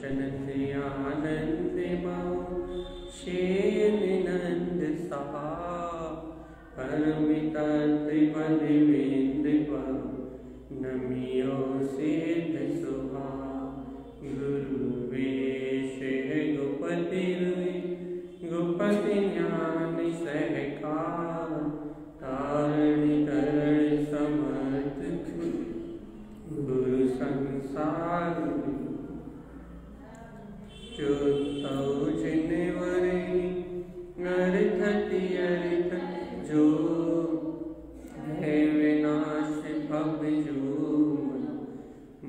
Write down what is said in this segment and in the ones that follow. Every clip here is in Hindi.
बचन से आनंद माओ शेन नंद सहा परमिता त्रिपद वेद नमियो सिद्ध सुहा गुरु वेश गुपति गुपति ज्ञान सहकार तारण तरण समर्थ गुरु संसार जो तौ जिनवरे अर्थति अर्थ जो है विनाश भव जो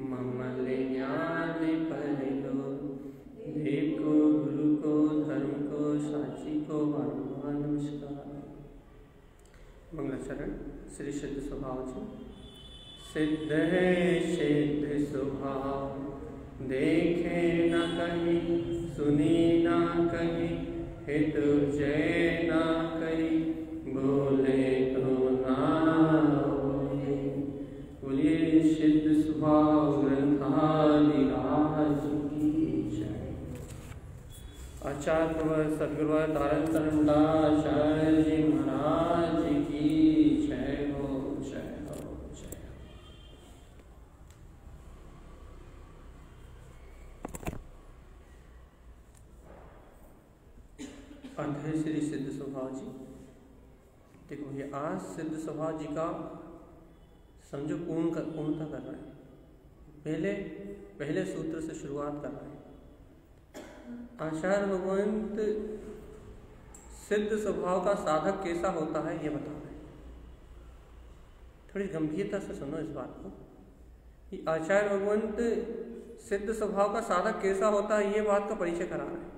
ममल ज्ञान पर लो देखो गुरु को धर्म को साची को बारंबार नमस्कार। मंगलाचरण श्री सिद्ध स्वभाव जी। सिद्ध है सिद्ध स्वभाव देखे न कहीं सुनी न कहीं हित जय न कहीं बोले तो ना बोले। बोलिए सिद्ध स्वभाव ग्रंथादिराज की जय। आचार्य सदगुरु तारण तरंडाचार्य जी महाराज की जय हो जय हो जय हो। अध्याय श्री सिद्ध स्वभाव जी। देखो ये आज सिद्ध स्वभाव जी का समझो पूर्णता कर रहे हैं। पहले सूत्र से शुरुआत कर रहे हैं। आचार्य भगवंत सिद्ध स्वभाव का साधक कैसा होता है ये बता रहे हैं। थोड़ी गंभीरता से सुनो इस बात को कि आचार्य भगवंत सिद्ध स्वभाव का साधक कैसा होता है ये बात का परिचय करा रहे हैं।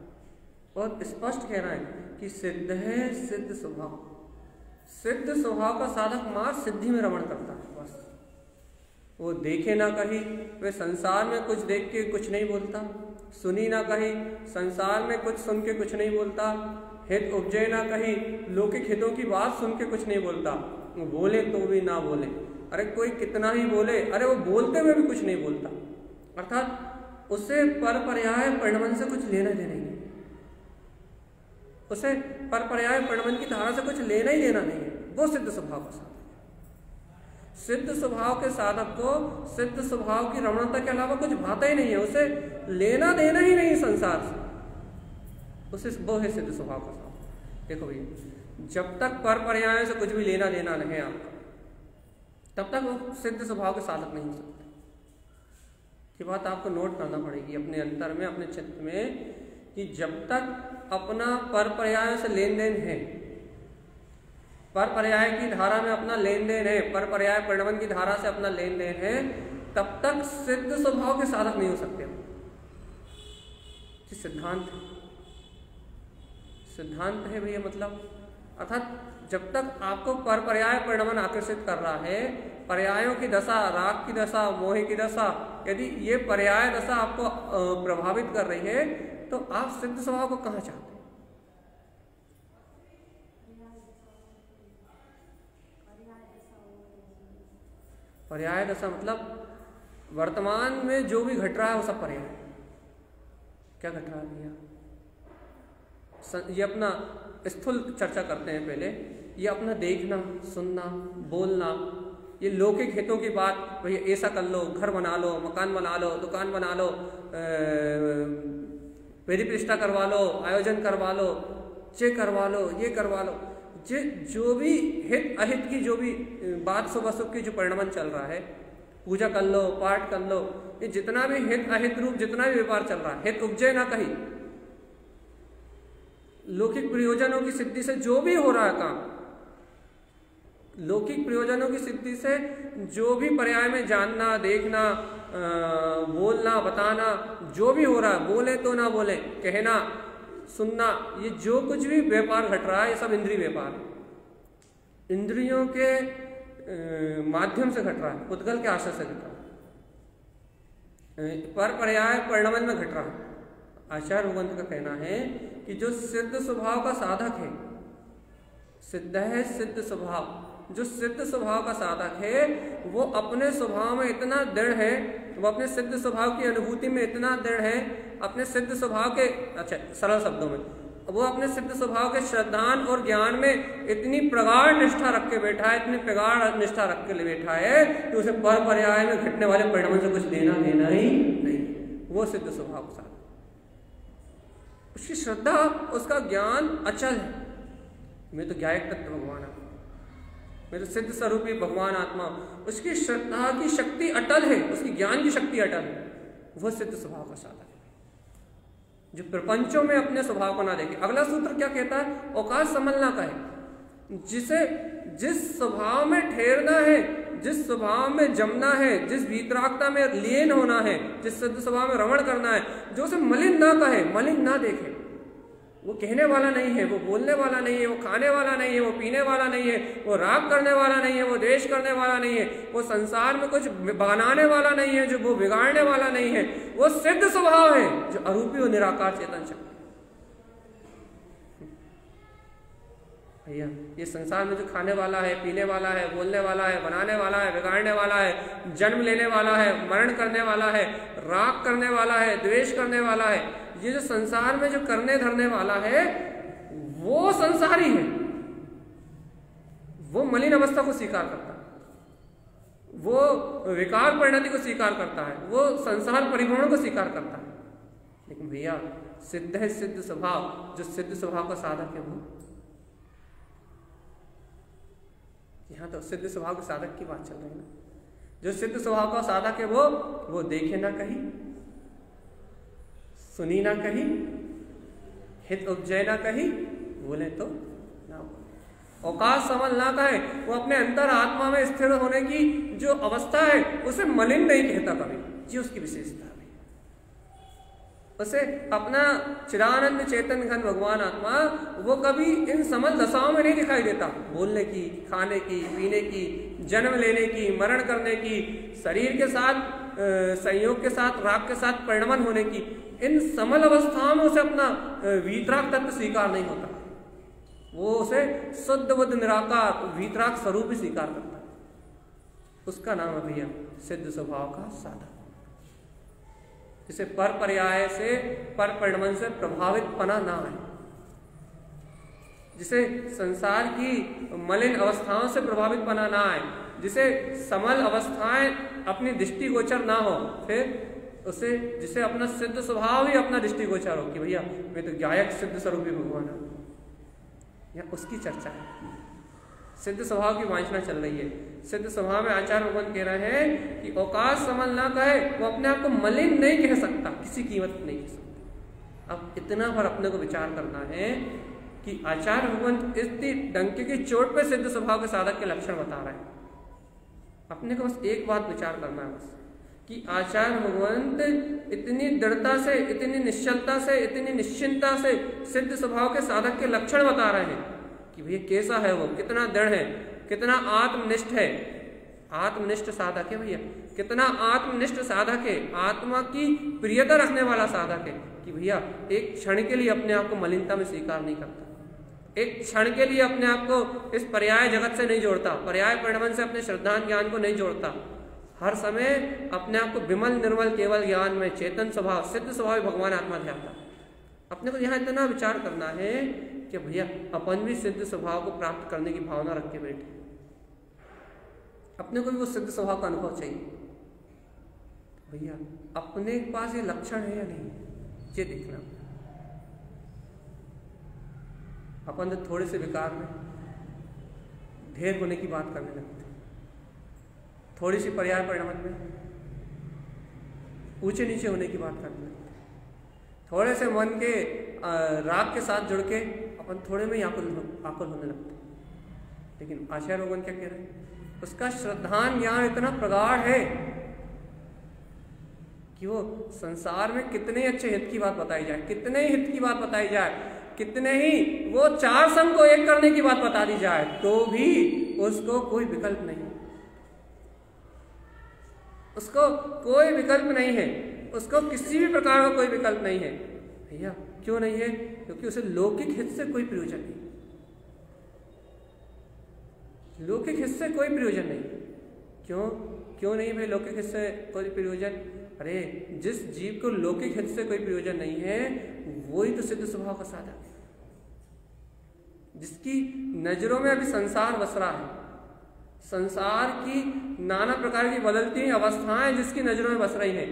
बहुत स्पष्ट कहना है कि सिद्ध है सिद्ध स्वभाव। सिद्ध स्वभाव का साधक मात्र सिद्धि में रमण करता है बस। वो देखे ना कहीं, वे संसार में कुछ देख के कुछ नहीं बोलता, सुनी ना कहीं, संसार में कुछ सुन के कुछ नहीं बोलता, हित उपजय ना कहीं, लौकिक हितों की बात सुन के कुछ नहीं बोलता, वो बोले तो भी ना बोले। अरे कोई कितना ही बोले, अरे वो बोलते हुए भी कुछ नहीं बोलता। अर्थात उसे पर पर्याय परिणमन से कुछ लेना देना नहीं है। उसे पर पर्याय परिणमन की धारा से कुछ लेना ही देना नहीं है। वो सिद्ध स्वभाव का साधक। सिद्ध स्वभाव के साधक को सिद्ध स्वभाव की रमणता के अलावा कुछ भाता ही नहीं है। उसे लेना देना ही नहीं संसार से। उसे वो है सिद्ध स्वभाव का साधक। देखो भैया, जब तक पर पर्याय से कुछ भी लेना देना नहीं आपका, तब तक वो सिद्ध स्वभाव के साधक नहीं हो सकते। ये बात आपको नोट करना पड़ेगी अपने अंतर में, अपने चित्त में, कि जब तक अपना पर पर्याय से लेन देन है, पर पर्याय की धारा में अपना लेन देन है, पर पर्याय परिणमन की धारा से अपना लेन देन है, तब तक सिद्ध स्वभाव के साधक नहीं हो सकते। सिद्धांत है भैया, मतलब अर्थात जब तक आपको पर पर्याय परिणमन आकर्षित कर रहा है, पर्यायों की दशा, राग की दशा, मोह की दशा, यदि ये पर्याय दशा आपको प्रभावित कर रही है, तो आप सिद्ध स्वभाव को कहाँ चाहते हैं? पर्याय दशा मतलब वर्तमान में जो भी घट रहा है वो सब पर्याय है। क्या घट रहा है भैया? ये अपना स्थूल चर्चा करते हैं पहले। ये अपना देखना, सुनना, बोलना, ये लौकिक हितों की बात, भैया ऐसा कर लो, घर बना लो, मकान बना लो, दुकान बना लो, वेदी प्रतिष्ठा करवा लो, आयोजन करवा लो, ये करवा लो, ये करवा लो, जो भी हित अहित की जो भी बात शुभ अशुभ की जो परिणमन चल रहा है, पूजा कर लो, पाठ कर लो, ये जितना भी हित अहित रूप जितना भी व्यापार चल रहा है, हित उपजय ना कहीं, लौकिक प्रयोजनों की सिद्धि से जो भी हो रहा है काम, लौकिक प्रयोजनों की सिद्धि से जो भी पर्याय में जानना, देखना, बोलना, बताना, जो भी हो रहा है, बोले तो ना बोले, कहना, सुनना, ये जो कुछ भी व्यापार घट रहा है, ये सब इंद्रिय व्यापार है। इंद्रियों के माध्यम से घट रहा है, उद्गल के आशय से घट रहा है, पर पर्याय परिणमन में घट रहा है। आचार्य भगवंत का कहना है कि जो सिद्ध स्वभाव का साधक है, सिद्ध है सिद्ध स्वभाव, जो सिद्ध स्वभाव का साधक है वो अपने स्वभाव में इतना दृढ़ है, वो अपने सिद्ध स्वभाव की अनुभूति में इतना दृढ़ है, अपने सिद्ध स्वभाव के, अच्छा सरल शब्दों में, वो अपने सिद्ध स्वभाव के श्रद्धान और ज्ञान में इतनी प्रगाढ़ निष्ठा रख के बैठा है, इतनी प्रगाढ़ निष्ठा रख के बैठा है कि उसे पर पर्याय में घटने वाले परिणामों से कुछ देना देना ही नहीं। वो सिद्ध स्वभाव के साथ उसकी श्रद्धा, उसका ज्ञान अचल है। मैं तो ज्ञायक तत्व भगवान आत्मा, मैं तो सिद्ध स्वरूपी भगवान आत्मा, उसकी श्रद्धा की शक्ति अटल है, उसकी ज्ञान की शक्ति अटल है। वह सिद्ध स्वभाव का साधक है जो प्रपंचों में अपने स्वभाव को ना देखे। अगला सूत्र क्या कहता है? औकात समझना का है, जिसे जिस स्वभाव में ठहरना है, जिस स्वभाव में जमना है, जिस वीतरागता में लीन होना है, जिस सिद्ध स्वभाव में रमण करना है, जो उसे मलिन ना कहे, मलिन ना देखे। वो कहने वाला नहीं है, वो बोलने वाला नहीं है, वो खाने वाला नहीं है, वो पीने वाला नहीं है, वो राग करने वाला नहीं है, वो द्वेष करने वाला नहीं है, वो संसार में कुछ बनाने वाला नहीं है, जो वो बिगाड़ने वाला नहीं है। वो सिद्ध स्वभाव है जो अरूपी और निराकार चेतन शक्ति। भैया ये संसार में जो खाने वाला है, पीने वाला है, बोलने वाला है, बनाने वाला है, बिगाड़ने वाला है, जन्म लेने वाला है, मरण करने वाला है, राग करने वाला है, द्वेष करने वाला है, ये जो संसार में जो करने धरने वाला है वो संसारी है। वो मलिन अवस्था को स्वीकार करता है, वो विकार परिणति को स्वीकार करता है, वो संसार परिभ्रमण को स्वीकार करता है। लेकिन भैया सिद्ध है सिद्ध स्वभाव, जो सिद्ध स्वभाव का साधक है वो, यहाँ तो सिद्ध स्वभाव के साधक की बात चल रही है ना। जो सिद्ध स्वभाव का साधक है वो देखे ना कहीं, सुनी ना कहीं, हित उपजय ना कहीं, बोले तो ना बोले, औकात समझ ना कहे। वो अपने अंतर आत्मा में स्थिर होने की जो अवस्था है उसे मलिन नहीं कहता कभी, ये उसकी विशेषता है। उसे अपना चिदानंद चेतन घन भगवान आत्मा वो कभी इन समल दशाओं में नहीं दिखाई देता। बोलने की, खाने की, पीने की, जन्म लेने की, मरण करने की, शरीर के साथ संयोग के साथ, राग के साथ परिणमन होने की, इन समल अवस्थाओं में उसे अपना वीतराग तत्व स्वीकार नहीं होता। वो उसे शुद्ध बुद्ध निराकार वीतराग स्वरूप ही स्वीकार करता है। उसका नाम है भैया सिद्ध स्वभाव का साधक, जिसे पर पर्याय से, पर परिणमन से प्रभावित पना ना है, जिसे संसार की मलिन अवस्थाओं से प्रभावित पना ना है, जिसे समल अवस्थाएं अपनी दृष्टिगोचर ना हो, फिर उसे जिसे अपना सिद्ध स्वभाव ही अपना दृष्टिगोचर हो कि भैया मैं तो ज्ञायक सिद्ध स्वरूपी भगवान हूं। यहाँ उसकी चर्चा है, सिद्ध स्वभाव की वांछना चल रही है। सिद्ध स्वभाव में आचार्य भगवान कह रहे हैं कि औकात समझ ना कहे, वो अपने आप को मलिन नहीं कह सकता, किसी कीमत पर नहीं कह सकता। अब इतना पर अपने को विचार करना है कि आचार्य भगवान इतनी डंके की चोट पे सिद्ध स्वभाव के साधक के लक्षण बता रहे हैं। अपने को बस एक बात विचार करना है बस कि आचार्य भगवंत इतनी दृढ़ता से, इतनी निश्चलता से, इतनी निश्चिंता से सिद्ध स्वभाव के साधक के लक्षण बता रहे हैं कि भैया कैसा है वो, कितना दृढ़ है, कितना आत्मनिष्ठ है, आत्मनिष्ठ साधक है भैया, कितना आत्मनिष्ठ साधक है, आत्मा की प्रियता रखने वाला साधक है कि भैया एक क्षण के लिए अपने आप को मलिनता में स्वीकार नहीं करता, एक क्षण के लिए अपने आप को इस पर्याय जगत से नहीं जोड़ता, पर्याय परिणमन से अपने श्रद्धान ज्ञान को नहीं जोड़ता, हर समय अपने आप को विमल निर्मल केवल ज्ञान में चेतन स्वभाव, सिद्ध स्वभाव भगवान आत्मा ध्याता। अपने को यहाँ इतना विचार करना है कि भैया अपन भी सिद्ध स्वभाव को प्राप्त करने की भावना रख के बैठे, अपने को भी वो सिद्ध स्वभाव का अनुभव चाहिए। भैया अपने पास ये लक्षण है या नहीं, ये देखना। अपन तो थोड़े से विकार में ढेर होने की बात करने लगते, थोड़ी सी पर्याय परिणमन में ऊंचे नीचे होने की बात करने लगते, थोड़े से मन के राग के साथ जुड़ के अपन थोड़े में ही आकुल होने लगते। लेकिन आचार्य भगवान क्या कह रहे हैं, उसका श्रद्धान ज्ञान इतना प्रगाढ़ है कि वो संसार में कितने अच्छे हित की बात बताई जाए, कितने ही हित की बात बताई जाए, कितने ही वो चार संग को एक करने की बात बता दी जाए, तो भी उसको कोई विकल्प नहीं, उसको कोई विकल्प नहीं है, उसको किसी भी प्रकार का कोई विकल्प नहीं है। भैया क्यों नहीं है? क्योंकि उसे लौकिक हित से कोई प्रयोजन नहीं, लौकिक हित से कोई प्रयोजन नहीं। क्यों नहीं भाई लौकिक हित से कोई प्रयोजन? अरे जिस जीव को लौकिक हित से कोई प्रयोजन नहीं है वही तो सिद्ध स्वभाव का साधक है, जिसकी नजरों में अभी संसार बस रहा है, संसार की नाना प्रकार की बदलती अवस्थाएं जिसकी नजरों में बस रही हैं,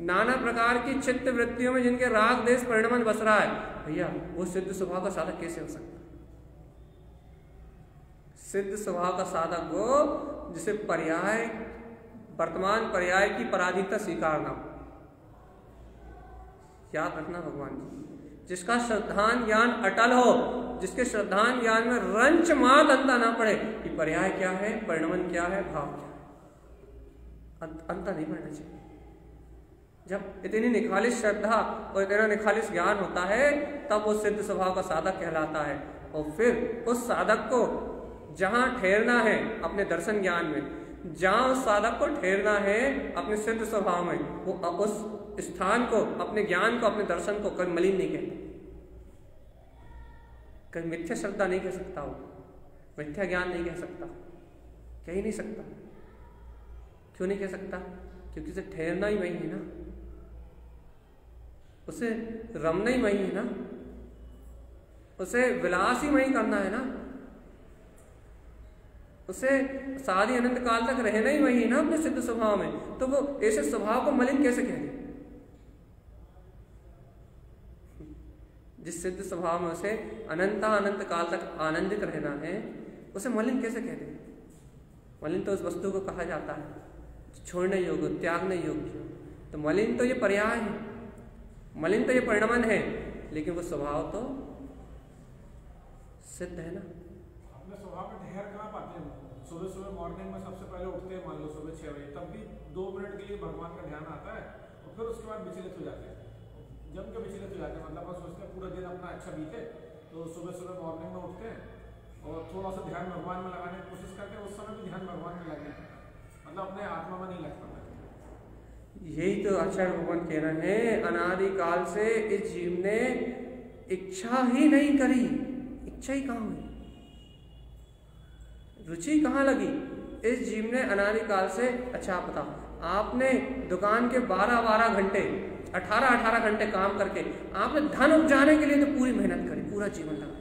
नाना प्रकार की चित्त वृत्तियों में जिनके राग देश परिणमन बस रहा है, भैया वो सिद्ध स्वभाव का साधक कैसे हो सकता? सिद्ध स्वभाव का साधक वो जिसे पर्याय, वर्तमान पर्याय की पराधीनता स्वीकारना। याद रखना भगवान जी, जिसका श्रद्धान ज्ञान अटल हो, जिसके श्रद्धान ज्ञान में रंच मात अंता ना पड़े कि पर्याय क्या है, परिणमन क्या है, भाव क्या है, अंता नहीं पड़ना चाहिए। जब इतनी निखालिस श्रद्धा और इतना निखालिस ज्ञान होता है तब वो सिद्ध स्वभाव का साधक कहलाता है। और फिर उस साधक को जहां ठहरना है अपने दर्शन ज्ञान में, जहां उस साधक को ठहरना है अपने सिद्ध स्वभाव में, वो उस स्थान को, अपने ज्ञान को, अपने दर्शन को कभी मलिन नहीं कहते, कभी मिथ्या श्रद्धा नहीं कह सकता, वो मिथ्या ज्ञान नहीं कह सकता, कह ही नहीं सकता। क्यों नहीं कह सकता? क्योंकि उसे ठहरना ही वही है ना, उसे रमना ही वही है ना, उसे विलास ही वही करना है ना, उसे सारी अनंत काल तक रहना ही वही है ना अपने सिद्ध स्वभाव में। तो वो ऐसे स्वभाव को मलिन कैसे कह दे? जिस सिद्ध स्वभाव में उसे अनंत काल तक आनंदित रहना है उसे मलिन कैसे कह दे? मलिन तो उस वस्तु को कहा जाता है छोड़ने योग्य, त्यागने योग्य। तो मलिन तो ये पर्याय है, मलिन तो ये परिणमन है, लेकिन वो स्वभाव तो सिद्ध है ना। अपने स्वभाव में ठहर कहाँ पाते हैं? सुबह सुबह मॉर्निंग में सबसे पहले उठते हैं, मान लो सुबह 6 बजे, तब भी 2 मिनट के लिए भगवान का ध्यान आता है और फिर उसके बाद विचलित हो जाते हैं, जम के विचलित हो जाते हैं। मतलब बस सोचते हैं पूरा दिन अपना अच्छा बीते, तो सुबह सुबह मॉर्निंग में उठते हैं और थोड़ा सा ध्यान भगवान में लगाने की कोशिश करते हैं, उस समय भी ध्यान भगवान में लगे, मतलब अपने आत्मा में नहीं लगता। यही तो आचार्य भगवान कह रहे हैं, अनादि काल से इस जीव ने इच्छा ही नहीं करी। इच्छा ही कहाँ हुई, रुचि कहाँ लगी? इस जीव ने अनादि काल से, अच्छा आप बताओ, आपने दुकान के 12-12 घंटे, 18-18 घंटे काम करके आपने धन उपजाने के लिए तो पूरी मेहनत करी, पूरा जीवन लगा,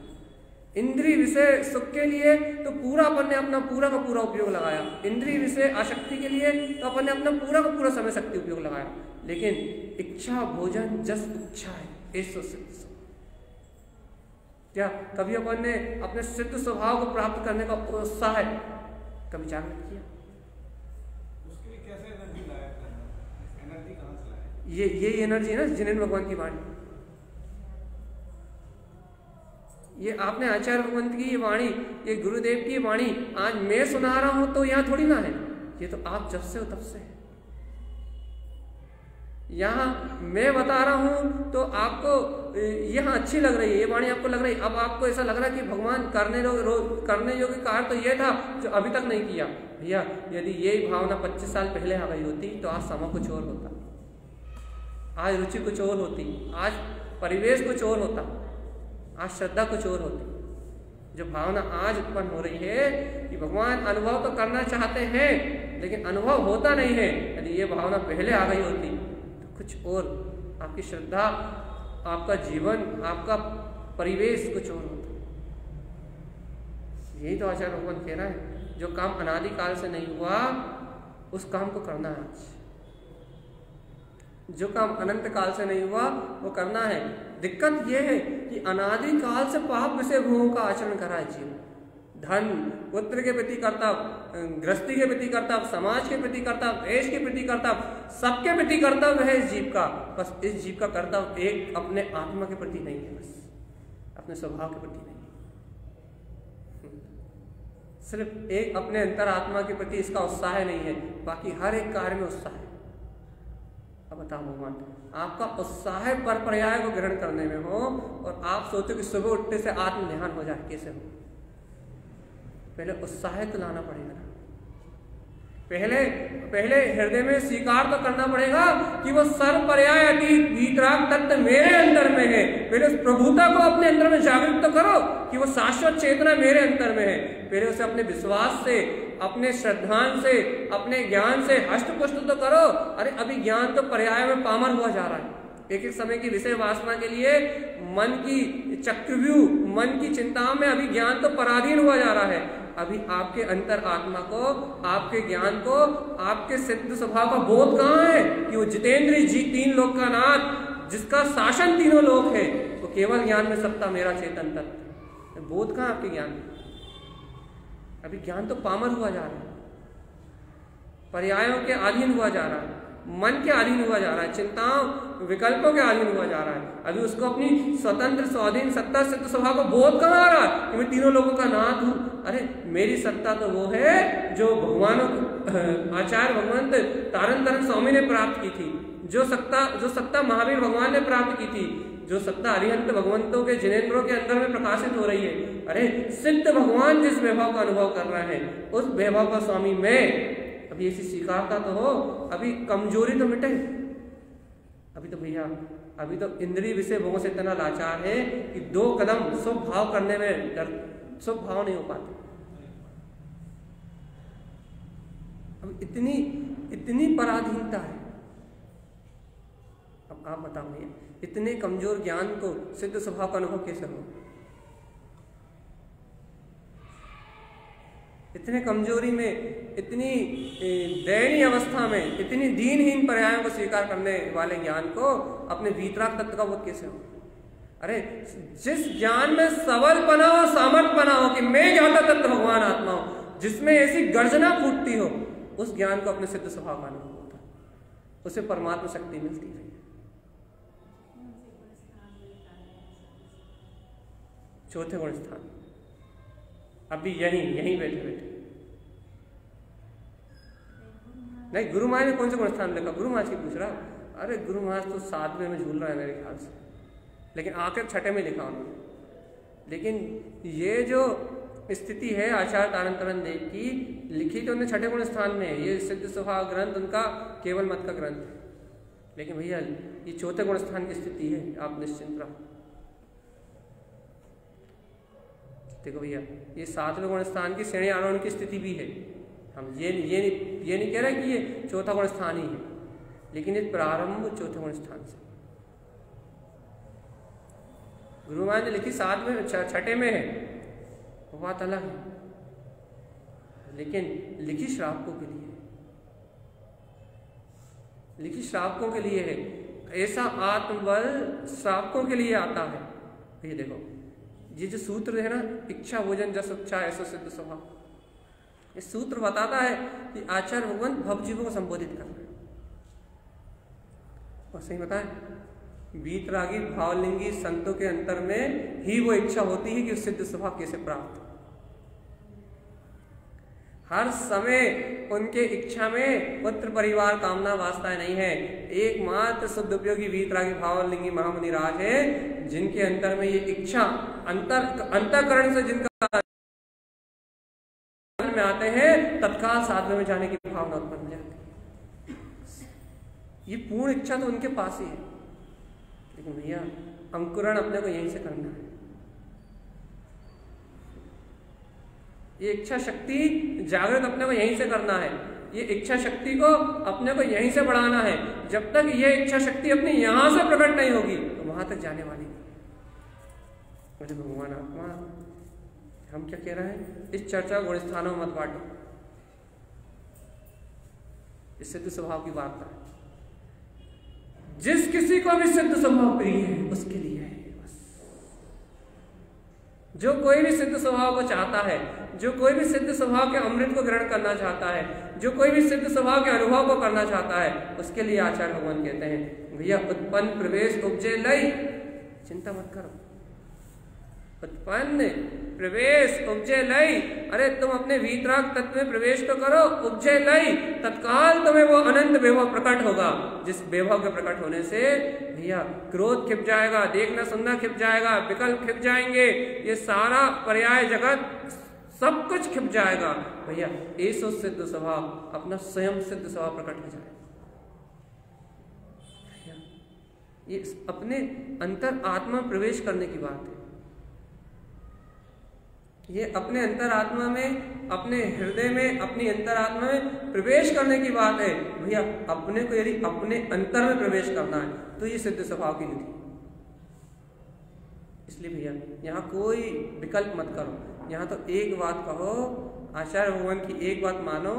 इंद्रिय विषय सुख के लिए तो पूरा अपन ने अपना पूरा का पूरा उपयोग लगाया, इंद्रिय विषय आसक्ति के लिए तो अपन ने अपना पूरा का पूरा समय शक्ति उपयोग लगाया, लेकिन इच्छा भोजन जस इच्छा है ऐसो सिद्ध। क्या कभी अपन ने अपने सिद्ध स्वभाव को प्राप्त करने का उत्साह कभी जागृत किया? उसके लिए कैसे एनर्जी लाया? एनर्जी कहाँ से लाया? ये एनर्जी है ना जिनेन्द्र भगवान की वाणी। ये आपने आचार्य भगवंत की ये वाणी, ये गुरुदेव की वाणी आज मैं सुना रहा हूं तो यहाँ थोड़ी ना है, ये तो आप जब से हो तब से है। यहाँ मैं बता रहा हूं तो आपको यहाँ अच्छी लग रही है ये वाणी, आपको लग रही है, अब आपको ऐसा लग रहा है कि भगवान करने योग्य कार्य तो ये था जो अभी तक नहीं किया। भैया यदि यही भावना 25 साल पहले आ गई होती तो आज समय कुछ और होता, आज रुचि कुछ और होती, आज परिवेश कुछ और होता, आज श्रद्धा कुछ और होती। जो भावना आज उत्पन्न हो रही है कि भगवान अनुभव तो करना चाहते हैं लेकिन अनुभव होता नहीं है, यदि ये भावना पहले आ गई होती तो कुछ और, आपकी श्रद्धा, आपका जीवन, आपका परिवेश कुछ और होता। यही तो आचार्य भगवान कह रहा है, जो काम अनादि काल से नहीं हुआ उस काम को करना है आज, जो काम अनंत काल से नहीं हुआ वो करना है। दिक्कत यह है कि अनादि काल से पाप विषय भोगों का आचरण करा है जीव, धन पुत्र के प्रति कर्तव्य, गृहस्थी के प्रति कर्तव्य, समाज के प्रति कर्तव्य, देश के प्रति कर्तव्य, सबके प्रति कर्तव्य है इस जीव का। बस इस जीव का कर्तव्य एक अपने आत्मा के प्रति नहीं है, बस अपने स्वभाव के प्रति नहीं है, सिर्फ एक अपने अंतरात्मा के प्रति इसका उत्साह नहीं है, बाकी हर एक कार्य में उत्साह है। अब बताओ भगवान, आपका उत्साह पर पर्याय को ग्रहण करने में हो और आप सोचो कि सुबह उठने से आत्म ध्यान हो जाए, कैसे हो? पहले उत्साह तो लाना पड़ेगा ना। पहले हृदय में स्वीकार तो करना पड़ेगा कि वो सर्व पर्याय अतीत वीतराग तत्व मेरे अंदर में है। पहले उस प्रभुता को अपने अंदर में जागृत तो करो कि वो शाश्वत चेतना मेरे अंदर में है। पहले उसे अपने विश्वास से, अपने श्रद्धान से, अपने ज्ञान से हष्टपुष्ट तो करो। अरे अभी ज्ञान तो पर्याय में पामर हुआ जा रहा है। एक एक समय की विषय वासना के लिए मन की चक्रव्यूह, मन की चिंताओं में अभी ज्ञान तो पराधीन हुआ जा रहा है। अभी आपके अंतर आत्मा को, आपके ज्ञान को, आपके सिद्ध स्वभाव का बोध कहाँ है कि वो जितेंद्रीय जी, तीन लोक का नाथ, जिसका शासन तीनों लोक है, वो केवल ज्ञान में सत्ता मेरा चेतन तत्व। बोध कहाँ आपके ज्ञान? अभी ज्ञान तो पामर हुआ जा रहा है, पर्यायों के अधीन हुआ जा रहा है, मन के अधीन हुआ जा रहा है, चिंताओं विकल्पों के अधीन हुआ जा रहा है। अभी उसको अपनी स्वतंत्र स्वाधीन सत्ता सिद्ध स्वभाव का बोध कहाँ आ रहा है कि मैं तीनों लोगों का नाथ हूं। अरे मेरी सत्ता तो वो है जो भगवानों आचार्य भगवंत तारण तारण स्वामी ने प्राप्त की थी, जो सत्ता महावीर भगवान ने प्राप्त की थी, जो सत्ता अरिहंत भगवंतों के जिनेंद्रों के अंदर में प्रकाशित हो रही है। अरे सिद्ध भगवान जिस वैभव का अनुभव कर रहा है, उस वैभव का स्वामी मैं। अभी ऐसी स्वीकारता तो हो, अभी कमजोरी तो मिटे। अभी तो भैया, अभी तो इंद्रिय विषय भोगों से इतना लाचार है कि 2 कदम शुभ भाव करने में शुभ भाव नहीं हो पाते। अब इतनी पराधीनता है। अब आप बताओ भैया, इतने कमजोर ज्ञान को सिद्ध स्वभाव का अनुभव कैसे हो? इतने कमजोरी में, इतनी दयनीय अवस्था में, इतनी दीनहीन पर्यायों को स्वीकार करने वाले ज्ञान को अपने वीतराग तत्व का बोध कैसे हो? अरे जिस ज्ञान में सबल बना हो, सामर्थ बना हो कि मैं ज्ञाता तत्व भगवान आत्मा हूं, जिसमें ऐसी गर्जना फूटती हो, उस ज्ञान को अपने सिद्ध स्वभाव का अनुभव होता है, उसे परमात्मा शक्ति मिलती है। चौथे गुण स्थान, अभी यहीं बैठे नहीं। गुरु महाराज ने कौन से गुण स्थान लिखा? गुरु महाराज की पूछ रहा। अरे गुरु महाराज तो 7वें में झूल रहा है मेरे ख्याल से, लेकिन आखिर 6ठे में लिखा उन्होंने। लेकिन ये जो स्थिति है आचार्य तारण तारण देव की, लिखी तो उन्होंने 6ठे गुण स्थान में है। ये सिद्ध स्वभाव ग्रंथ उनका केवल मत का ग्रंथ है। लेकिन भैया ये चौथे गुण स्थान की स्थिति है, आप निश्चिंत रहो। देखो भैया, ये 7वें गुण स्थान की श्रेणी आरोहण की स्थिति भी है। हम ये नहीं कह रहे कि ये चौथा गुण स्थान ही है, लेकिन ये प्रारंभ चौथे गुण स्थान से। गुरु महाराज ने लिखी 7वें 6ठे में है, वो बात अलग है, लेकिन लिखी श्रावकों के लिए, लिखी श्रावकों के लिए है। ऐसा आत्मबल श्रावकों के लिए आता है। ये देखो, ये जो सूत्र है ना, इच्छा भोजन जस इच्छा ऐसा सिद्ध स्वभाव, इस सूत्र बताता है कि आचार्य भगवान भवजीवों को संबोधित कर रहे हैं। और सही बताएं, वीतरागी भावलिंगी संतों के अंतर में ही वो इच्छा होती है कि उस सिद्ध स्वभाव कैसे प्राप्त। हर समय उनके इच्छा में पुत्र परिवार कामना वास्ता नहीं है। एकमात्र शुद्ध उपयोगी वीतरागी भावलिंगी महामुनि राज है, जिनके अंतर में ये इच्छा अंतःकरण से जिनका में आते हैं, तत्काल साधना में जाने की भावना उत्पन्न हो जाती है। ये पूर्ण इच्छा तो उनके पास ही है, लेकिन भैया अंकुरण अपने को यहीं से करना है। ये इच्छा शक्ति जागृत अपने को यहीं से करना है। ये इच्छा शक्ति को अपने को यहीं से बढ़ाना है। जब तक ये इच्छा शक्ति अपनी यहां से प्रकट नहीं होगी तो वहां तक जाने वाली नहीं। मुझे भगवान आत्मा, हम क्या कह रहे हैं? इस चर्चा गुण स्थानों मत बांटो, इस सिद्ध स्वभाव की वार्ता है। जिस किसी को भी सिद्ध स्वभाव प्रिय है उसके लिए है बस। जो कोई भी सिद्ध स्वभाव को चाहता है, जो कोई भी सिद्ध स्वभाव के अमृत को ग्रहण करना चाहता है, जो कोई भी सिद्ध स्वभाव के अनुभव को करना चाहता है, उसके लिए आचार्य भगवान कहते हैं भैया उत्पन्न प्रवेश उपजे लय, चिंता मत करो। उत्पन्न प्रवेश उपजे लय, अरे तुम अपने वीतराग तत्व में प्रवेश तो करो। उपजे लय, तत्काल तुम्हें वो अनंत वैभव प्रकट होगा, जिस वैभव के प्रकट होने से भैया क्रोध खिप जाएगा, देखना सुनना खिप जाएगा, विकल्प खिप जाएंगे, ये सारा पर्याय जगत सब कुछ छिप जाएगा भैया। ऐसो सिद्ध स्वभाव अपना स्वयं सिद्ध स्वभाव प्रकट हो जाएगा। ये अपने अंतर आत्मा प्रवेश करने की बात है। ये अपने अंतरात्मा में, अपने हृदय में, अपनी अंतरात्मा में प्रवेश करने की बात है भैया। अपने को यदि अपने अंतर में प्रवेश करना है तो ये सिद्ध स्वभाव की निधि। इसलिए भैया यहाँ कोई विकल्प मत करो, यहाँ तो एक बात कहो, आचार्य भगवान की एक बात मानो।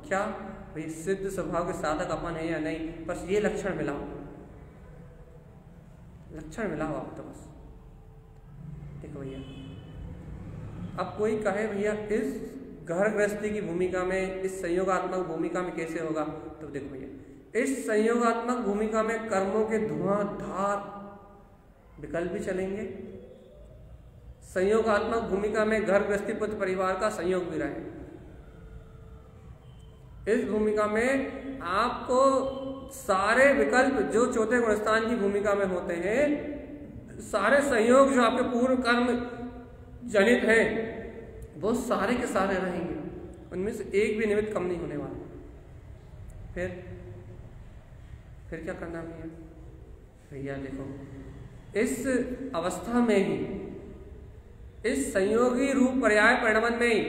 क्या भाई सिद्ध स्वभाव के साधक अपन है या नहीं, बस ये लक्षण मिलाओ, लक्षण मिलाओ आप तो बस। देखो भैया अब कोई कहे भैया इस घर गृहस्थी की भूमिका में, इस संयोगात्मक भूमिका में कैसे होगा, तो देखो भैया इस संयोगात्मक भूमिका में कर्मों के धुआंधार विकल्प भी चलेंगे। संयोगात्मक भूमिका में घर गृहस्थी पुत्र परिवार का संयोग भी रहे। इस भूमिका में आपको सारे विकल्प जो चौथे गुणस्थान की भूमिका में होते हैं, सारे संयोग जो आपके पूर्व कर्म जनित हैं, वो सारे के सारे रहेंगे, उनमें से एक भी निमित्त कम नहीं होने वाला। फिर क्या करना भैया? भैया देखो इस अवस्था में ही, इस संयोगी रूप पर्याय परिणमन में ही,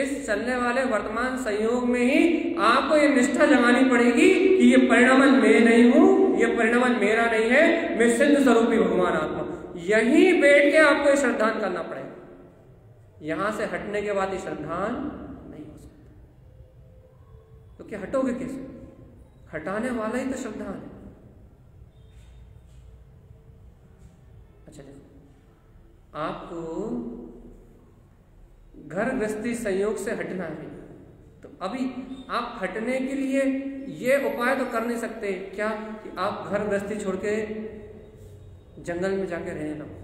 इस चलने वाले वर्तमान संयोग में ही आपको ये निष्ठा जमानी पड़ेगी कि ये परिणमन मैं नहीं हूं, ये परिणमन मेरा नहीं है, मैं सिद्ध स्वरूपी भगवान आत्मा। यहीं बैठ के आपको श्रद्धान करना पड़ेगा। यहां से हटने के बाद ये श्रद्धान नहीं हो सकता, तो क्या हटोगे कैसे? हटाने वाला ही तो श्रद्धान है। अच्छा देखो आपको घर गृहस्थी संयोग से हटना है, तो अभी आप हटने के लिए ये उपाय तो कर नहीं सकते क्या कि आप घर गृहस्थी छोड़ के जंगल में जाके रहने लगो।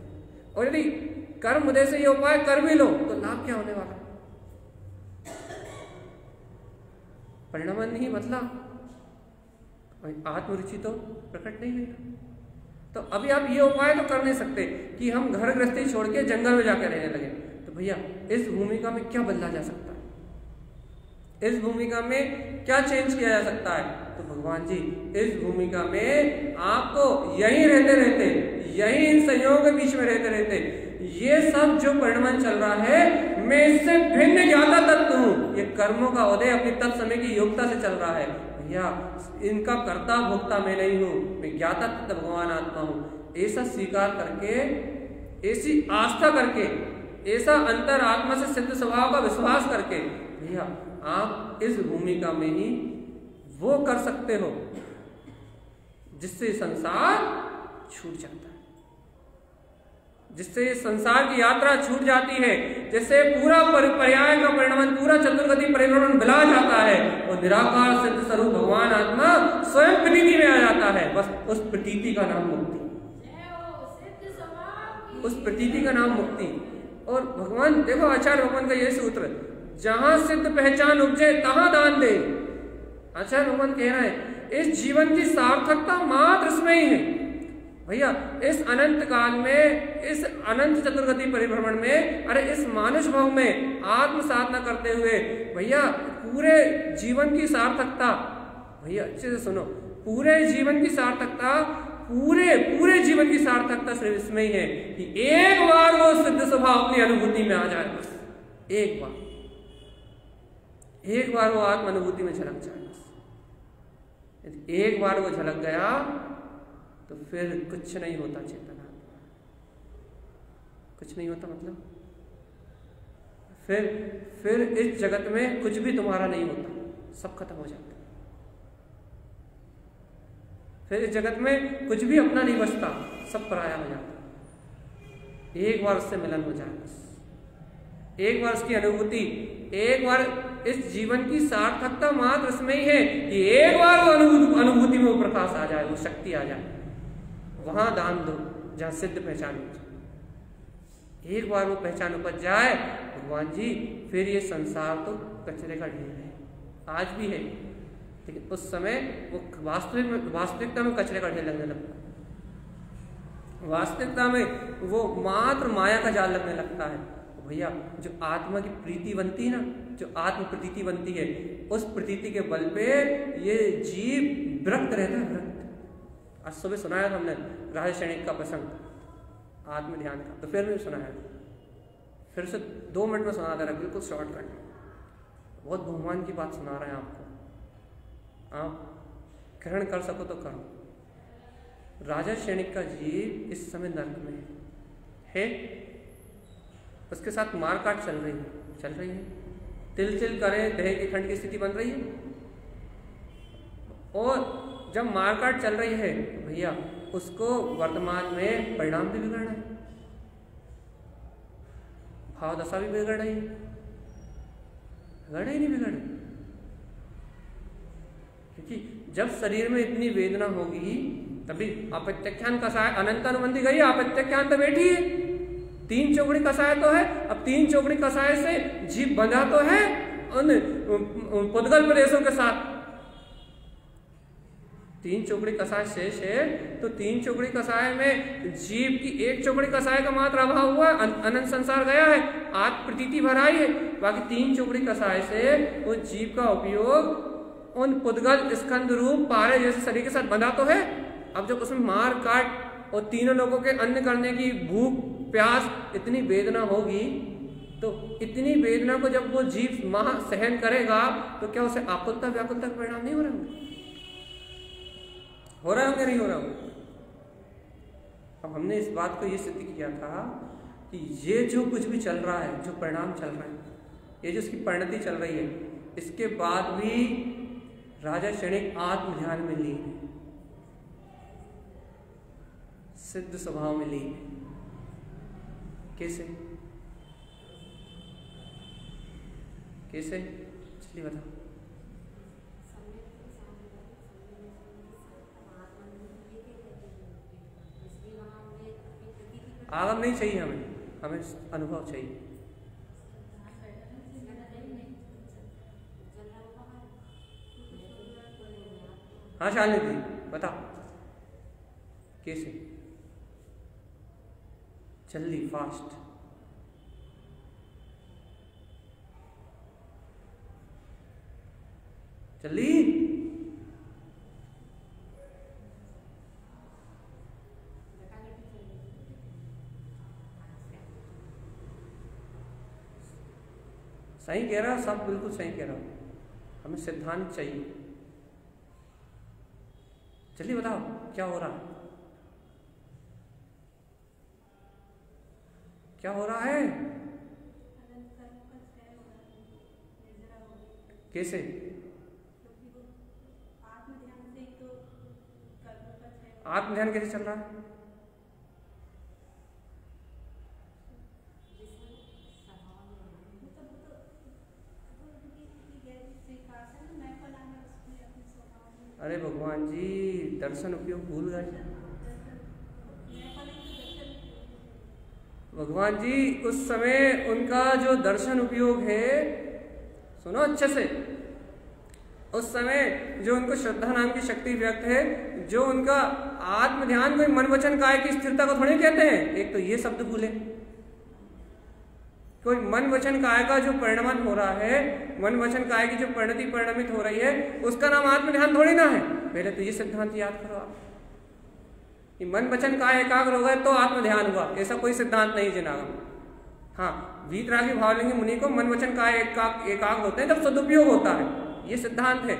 और यदि कर्म उदय से ये उपाय कर भी लो तो लाभ क्या होने वाला? परिणमन नहीं बदला, आत्मरुचि तो प्रकट नहीं हुई। तो अभी आप ये उपाय तो कर नहीं सकते कि हम घर गृहस्थी छोड़ के जंगल में जाकर रहने लगे। तो भैया इस भूमिका में क्या बदला जा सकता है? इस भूमिका में क्या चेंज किया जा सकता है? तो भगवान जी इस भूमिका में आपको यहीं रहते रहते, यही इन संयोगों के बीच में रहते रहते, ये सब जो परिणमन चल रहा है मैं इससे भिन्न ज्ञाता तत्व हूं। ये कर्मों का उदय अपनी तत्समय की योग्यता से चल रहा है भैया, इनका कर्ता भोक्ता मैं नहीं हूं, मैं ज्ञाता तत्व भगवान आत्मा हूं। ऐसा स्वीकार करके, ऐसी आस्था करके, ऐसा अंतर आत्मा से सिद्ध स्वभाव का विश्वास करके भैया आप इस भूमिका में ही वो कर सकते हो जिससे संसार छूट जाता है, जिससे संसार की यात्रा छूट जाती है, जिससे पूरा पर्याय का परिणमन, पूरा चतुर्गति परिभ्रमण मिला जाता है और निराकार सिद्ध स्वरूप भगवान आत्मा स्वयं प्रतीति में आ जाता है। बस उस प्रतीति का नाम मुक्ति, उस प्रतीति का नाम मुक्ति। और भगवान देखो आचार्य भगवान का ये सूत्र, जहां सिद्ध पहचान उपजे तहां दान दे। आचार्य भगवान कह रहे हैं इस जीवन की सार्थकता मात्र इसमें ही है भैया। इस अनंत काल में, इस अनंत चतुर्गति परिभ्रमण में, अरे इस मानुष भाव में आत्म साधना करते हुए भैया पूरे जीवन की सार्थकता, भैया अच्छे से सुनो, पूरे जीवन की सार्थकता, पूरे जीवन की सार्थकता सिर्फ इसमें ही है कि एक बार वो सिद्ध स्वभाव अपनी अनुभूति में आ जाए। बस एक बार वो आत्म अनुभूति में झलक जाए। बस यदि एक बार वो झलक गया तो फिर कुछ नहीं होता चेतना, कुछ नहीं होता मतलब फिर इस जगत में कुछ भी तुम्हारा नहीं होता, सब खत्म हो जाता। फिर इस जगत में कुछ भी अपना नहीं बचता, सब पराया हो जाता। एक बार उससे मिलन हो जाए, बस एक बार उसकी अनुभूति, एक बार इस जीवन की सार्थकता मात्र इसमें ही है कि एक बार वो अनुभूति में वो प्रकाश आ जाए, वो शक्ति आ जाए। वहां दान दो जहां सिद्ध पहचान हो जाए। एक बार वो पहचान उपज जाए भगवान जी, फिर ये संसार तो कचरे का ढेर है, आज भी है, लेकिन उस समय वो वास्तविकता में कचरे का ढेर लगने लगता है। वास्तविकता में वो मात्र माया का जाल लगने लगता है। भैया जो आत्मा की प्रीति बनती है ना, जो आत्म प्रतीति बनती है, उस प्रतीति के बल पे ये जीव विरक्त रहता है, विरक्त। आज सुबह सुनाया था हमने राजा सैनिक का प्रसंग आत्म ध्यान का, तो फिर भी सुनाया, फिर से 2 मिनट में सुना दे रहा है, बिल्कुल शॉर्टकट में। बहुत बहुमान की बात सुना रहे हैं आपको, आप ग्रहण कर सको तो करो। राजा सैनिक का जीव इस समय नर्क में है, उसके साथ मारकाट चल रही है, तिल तिल करे दहे के खंड की स्थिति बन रही है। और जब मारकाट चल रही है भैया, उसको वर्तमान में परिणाम भी बिगड़ रहा है, भाव दशा भी बिगड़ रही है, बिगड़ ही नहीं बिगड़। क्योंकि जब शरीर में इतनी वेदना होगी तभी अपत्यख्यान कसाय अनंत अनुबंधी गई, अपत्यख्यान तो बैठी है, 3 चौकड़ी कसाय तो है। अब 3 चौकड़ी कसाय से जीव बंधा तो है उन पुद्गल प्रदेशों के साथ, 3 चौकड़ी कसाय शेष है, तो 3 चौकड़ी कसाय में जीव की 1 चौकड़ी कसाय का मात्र अभाव हुआ, अनंत संसार गया है, आत्म प्रतीति भराई है। बाकी 3 चौकड़ी कसाय से वो जीव का उपयोग उन पुद्गल स्कंद रूप पारे जैसे शरीर के साथ बंधा तो है। अब जब उसमें मार काट और तीनों लोगों के अन्न करने की भूख प्यास इतनी वेदना होगी, तो इतनी वेदना को जब वो जीव महा सहन करेगा तो क्या उसे आकुलता व्याकुलता के परिणाम नहीं हो रहे होंगे? हो रहे होंगे, नहीं हो रहे होंगे? अब हमने इस बात को ये सिद्ध किया था कि ये जो कुछ भी चल रहा है, जो परिणाम चल रहा है, ये जो इसकी परिणति चल रही है, इसके बाद भी राजा क्षणिक आत्म ध्यान में लीन है, सिद्ध स्वभाव में लीन है। कैसे कैसे चलिए बताओ। आगम नहीं चाहिए हमें अनुभव चाहिए। हाँ शालिनी दी बताओ कैसे? जल्दी फास्ट। जल्दी। सही कह रहा, सब बिल्कुल सही कह रहा। हमें सिद्धांत चाहिए। जल्दी बताओ क्या हो रहा है, क्या हो रहा है? कैसे? आत्म ध्यान कैसे चल रहा है? अरे भगवान जी, दर्शन उपयोग भूल गए। भगवान जी उस समय उनका जो दर्शन उपयोग है, सुनो अच्छे से, उस समय जो उनको श्रद्धा नाम की शक्ति व्यक्त है, जो उनका आत्म ध्यान कोई मन वचन काय की स्थिरता को थोड़ी कहते हैं। एक तो ये शब्द भूले, कोई मन वचन काय का जो परिणमन हो रहा है, मन वचन काय की जो परिणति परिणमित हो रही है, उसका नाम आत्म ध्यान थोड़ी ना है। पहले तो ये सिद्धांत याद करो आप, कि मन वचन काय एकाग्र हो गए तो आत्म ध्यान हुआ, ऐसा कोई सिद्धांत नहीं जनाब। हाँ, वीतरागी भावलिंगी मुनि को मन वचन काय एकाग्र होते हैं जब सदुपयोग होता है, ये सिद्धांत है।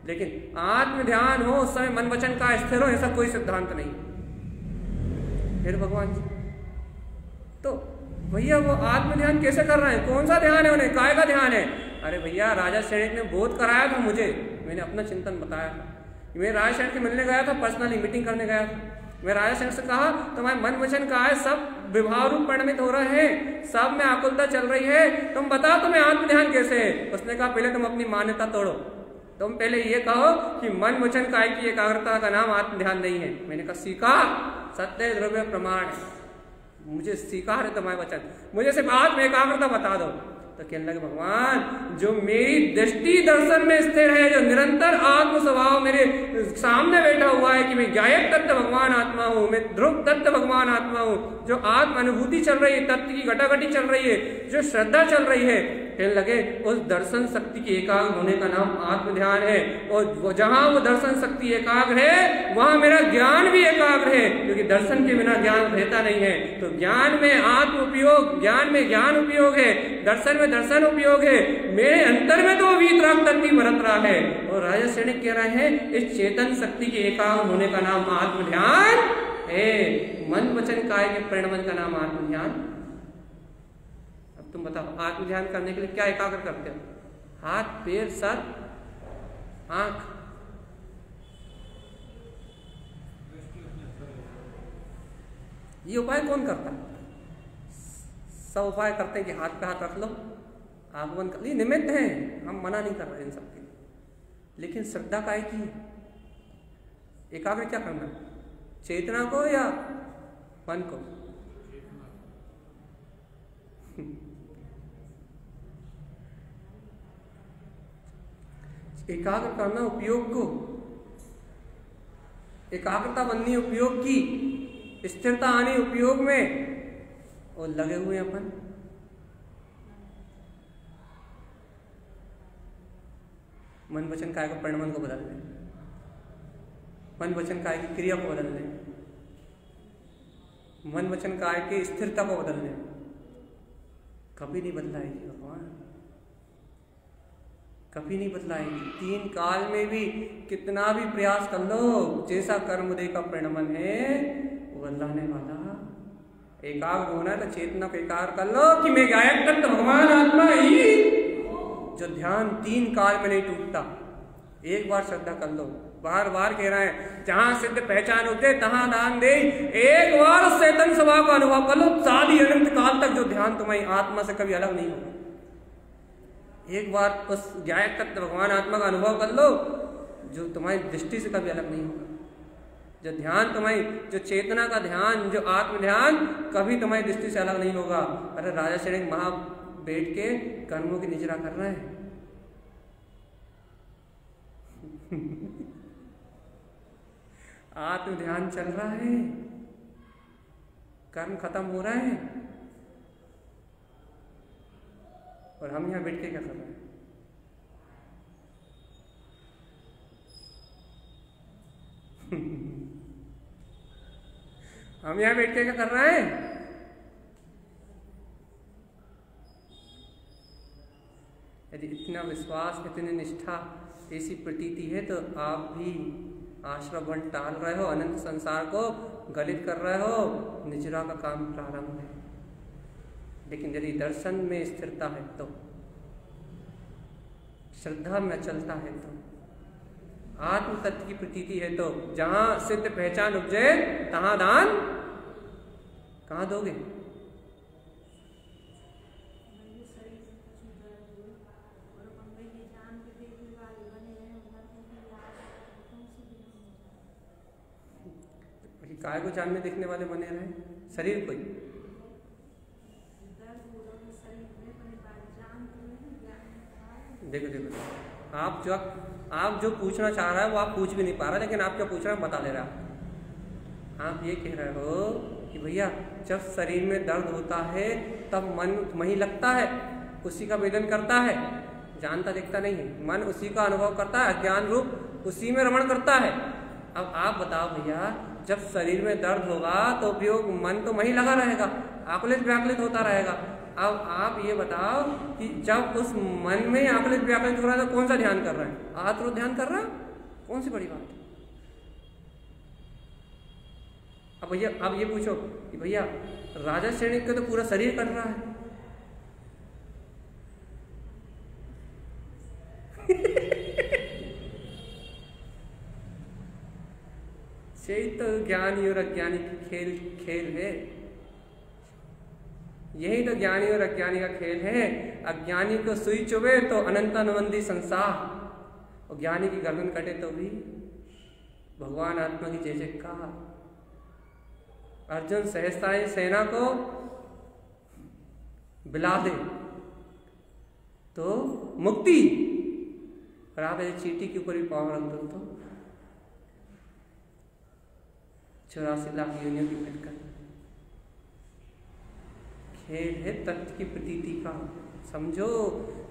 लेकिन आत्म ध्यान हो उस समय मन वचन का स्थिर हो, ऐसा कोई सिद्धांत नहीं। फिर भगवान जी तो भैया वो आत्म ध्यान कैसे कर रहे हैं? कौन सा ध्यान है उन्हें? काय का ध्यान है? अरे भैया राजा सैनिक ने बोध कराया था मुझे, मैंने अपना चिंतन बताया था। मैं राजा सैनिक से मिलने गया था, पर्सनली मीटिंग करने गया था। मैं राजा सैनिक से कहा तुम्हारे मन वचन का है सब विभाव रूप परिणमित हो रहे हैं, सब में आकुलता चल रही है, तुम बताओ तुम्हें आत्म ध्यान कैसे है? उसने कहा पहले तुम अपनी मान्यता तोड़ो, तुम पहले ये कहो कि मन वचन काय की एकाग्रता का नाम आत्म ध्यान नहीं है। मैंने कहा स्वीकार, सत्य द्रव्य प्रमाण है, मुझे स्वीकार है तुम्हारे वचन, मुझे सिर्फ आत्म एकाग्रता बता दो। तो कहने लगे भगवान जो मेरी दृष्टि दर्शन में स्थिर है, जो निरंतर आत्म स्वभाव मेरे सामने बैठा हुआ है कि मैं गायक तत्व भगवान आत्मा हूँ, मैं ध्रुव तत्व भगवान आत्मा हूँ, जो आत्म अनुभूति चल रही है, तत्व की घटाघटी चल रही है, जो श्रद्धा चल रही है, कहने लगे उस दर्शन शक्ति के एकाग्र होने का नाम आत्म ध्यान है। और जहां वो दर्शन शक्ति एकाग्र है वहां मेरा ज्ञान भी एकाग्र है, क्योंकि दर्शन के बिना ज्ञान रहता नहीं है। तो ज्ञान में आत्म उपयोग, ज्ञान में ज्ञान उपयोग है, दर्शन में दर्शन उपयोग है, मेरे अंतर में तो वीतराग तत्व बरत रहा है। और राजा सैनिक कह रहे हैं इस चेतन शक्ति के एकाग्र होने का नाम आत्म ध्यान है। मन वचन काय के परिणमन का नाम आत्म ध्यान। तुम बताओ आत्म ध्यान करने के लिए क्या एकाग्र करते हो? हाथ, पैर, सर, आंख। ये उपाय कौन करता है? सब उपाय करते हैं कि हाथ पे हाथ रख लो, आंख बंद कर, ये निमित्त हैं, हम मना नहीं कर रहे इन सबके लिए। लेकिन श्रद्धा काय की एकाग्र क्या करना? चेतना को या मन को? एकाग्र करना उपयोग को, एकाग्रता बननी उपयोग की, स्थिरता आनी उपयोग में, और लगे हुए अपन मन वचन काय को परिणमन को बदल लें, मन वचन काय की क्रिया को बदल लें, मन वचन काय की स्थिरता को बदल लें। कभी नहीं बदलाएगी भगवान, कभी नहीं बदलाएगी। 3 काल में भी कितना भी प्रयास कर लो, जैसा कर्म उदय का परिणमन है वो बदलाने वाला। एकाग्र होना है तो चेतना को एकाग्र कर लो कि मैं गायक तत्व भगवान आत्मा ही, जो ध्यान 3 काल में नहीं टूटता। एक बार श्रद्धा कर लो, बार बार कह रहे हैं जहां सिद्ध पहचान होते तहां दान दे। एक बार उस चेतन स्वभाव का अनुभव कर लो, सारी अनंत काल तक जो ध्यान तुम्हारी आत्मा से कभी अलग नहीं होगा। एक बार उस गायक तत्व भगवान आत्मा का अनुभव कर लो, जो तुम्हारी दृष्टि से कभी अलग नहीं होगा। जो ध्यान तुम्हारी, जो चेतना का ध्यान, जो आत्म ध्यान कभी तुम्हारी दृष्टि से अलग नहीं होगा। अरे राजा सैनिक वहां बैठ के कर्मों की निजरा कर रहे हैं। आत्म ध्यान चल रहा है, कर्म खत्म हो रहा है, और हम यहां बैठ के क्या कर रहे हैं? हम यहां बैठ के क्या कर रहे हैं? यदि इतना विश्वास, इतनी निष्ठा, ऐसी प्रतीति है तो आप भी आश्रम वन टाल रहे हो, अनंत संसार को गलित कर रहे हो, निजरा का काम प्रारंभ है। लेकिन यदि दर्शन में स्थिरता है तो, श्रद्धा में चलता है तो, आत्म तत्व की प्रतीति है तो, जहां सिद्ध पहचान उपजे तहां दान कहां दोगे? काय को जानने देखने वाले बने रहे, शरीर को ही। देखो देखो, आप जो पूछना चाह रहा है वो आप पूछ भी नहीं पा रहा, लेकिन आप क्या पूछ रहे हैं बता दे रहा। आप ये कह रहे हो कि भैया जब शरीर में दर्द होता है तब मन वहीं लगता है, उसी का वेदन करता है, जानता देखता नहीं है। मन उसी का अनुभव करता है, अज्ञान रूप उसी में रमण करता है। अब आप बताओ भैया, जब शरीर में दर्द होगा तो उपयोग मन तो वहीं लगा रहेगा, आकुलित व्याकुलित होता रहेगा। अब आप ये बताओ कि जब उस मन में आकुलित व्याकुलित हो रहा है तो कौन सा ध्यान कर रहा है? आत्म ध्यान कर रहा है, कौन सी बड़ी बात है? अब भैया आप ये पूछो कि भैया राजा सैनिक का तो पूरा शरीर कट रहा है। यही तो ज्ञानी और अज्ञानी की खेल है। यही तो ज्ञानी और अज्ञानी का खेल है। अज्ञानी को सुई चुभे तो अनंत अनुबंधी संसार, और ज्ञानी की गर्दन कटे तो भी भगवान आत्मा की जय जयकार। अर्जुन सहस्त्रारी सेना को बिला दे, तो मुक्ति। और आप ऐसे चींटी के ऊपर भी पाँव रख दो तो 84 लाख योनियों की भटकन। खेल है तत्व की प्रतीति का, समझो।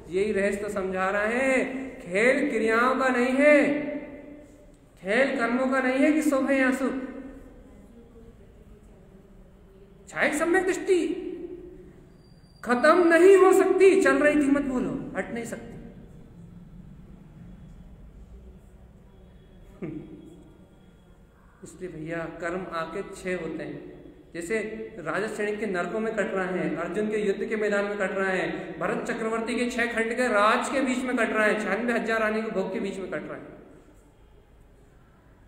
यही रहस्य तो समझा रहे हैं। खेल क्रियाओं का नहीं है, खेल कर्मों का नहीं है कि शुभ है या शुभ। छायक सम्यक दृष्टि खत्म नहीं हो सकती, चल रही थी मत बोलो, हट नहीं सकती। इसलिए भैया कर्म आके 6 होते हैं। जैसे राजा श्रेणी के नरकों में कट रहे हैं, अर्जुन के युद्ध के मैदान में कट रहे हैं, भरत चक्रवर्ती के 6 खंड के राज के बीच में कट रहे हैं, 96,000 रानी के भोग के बीच में कट रहे हैं।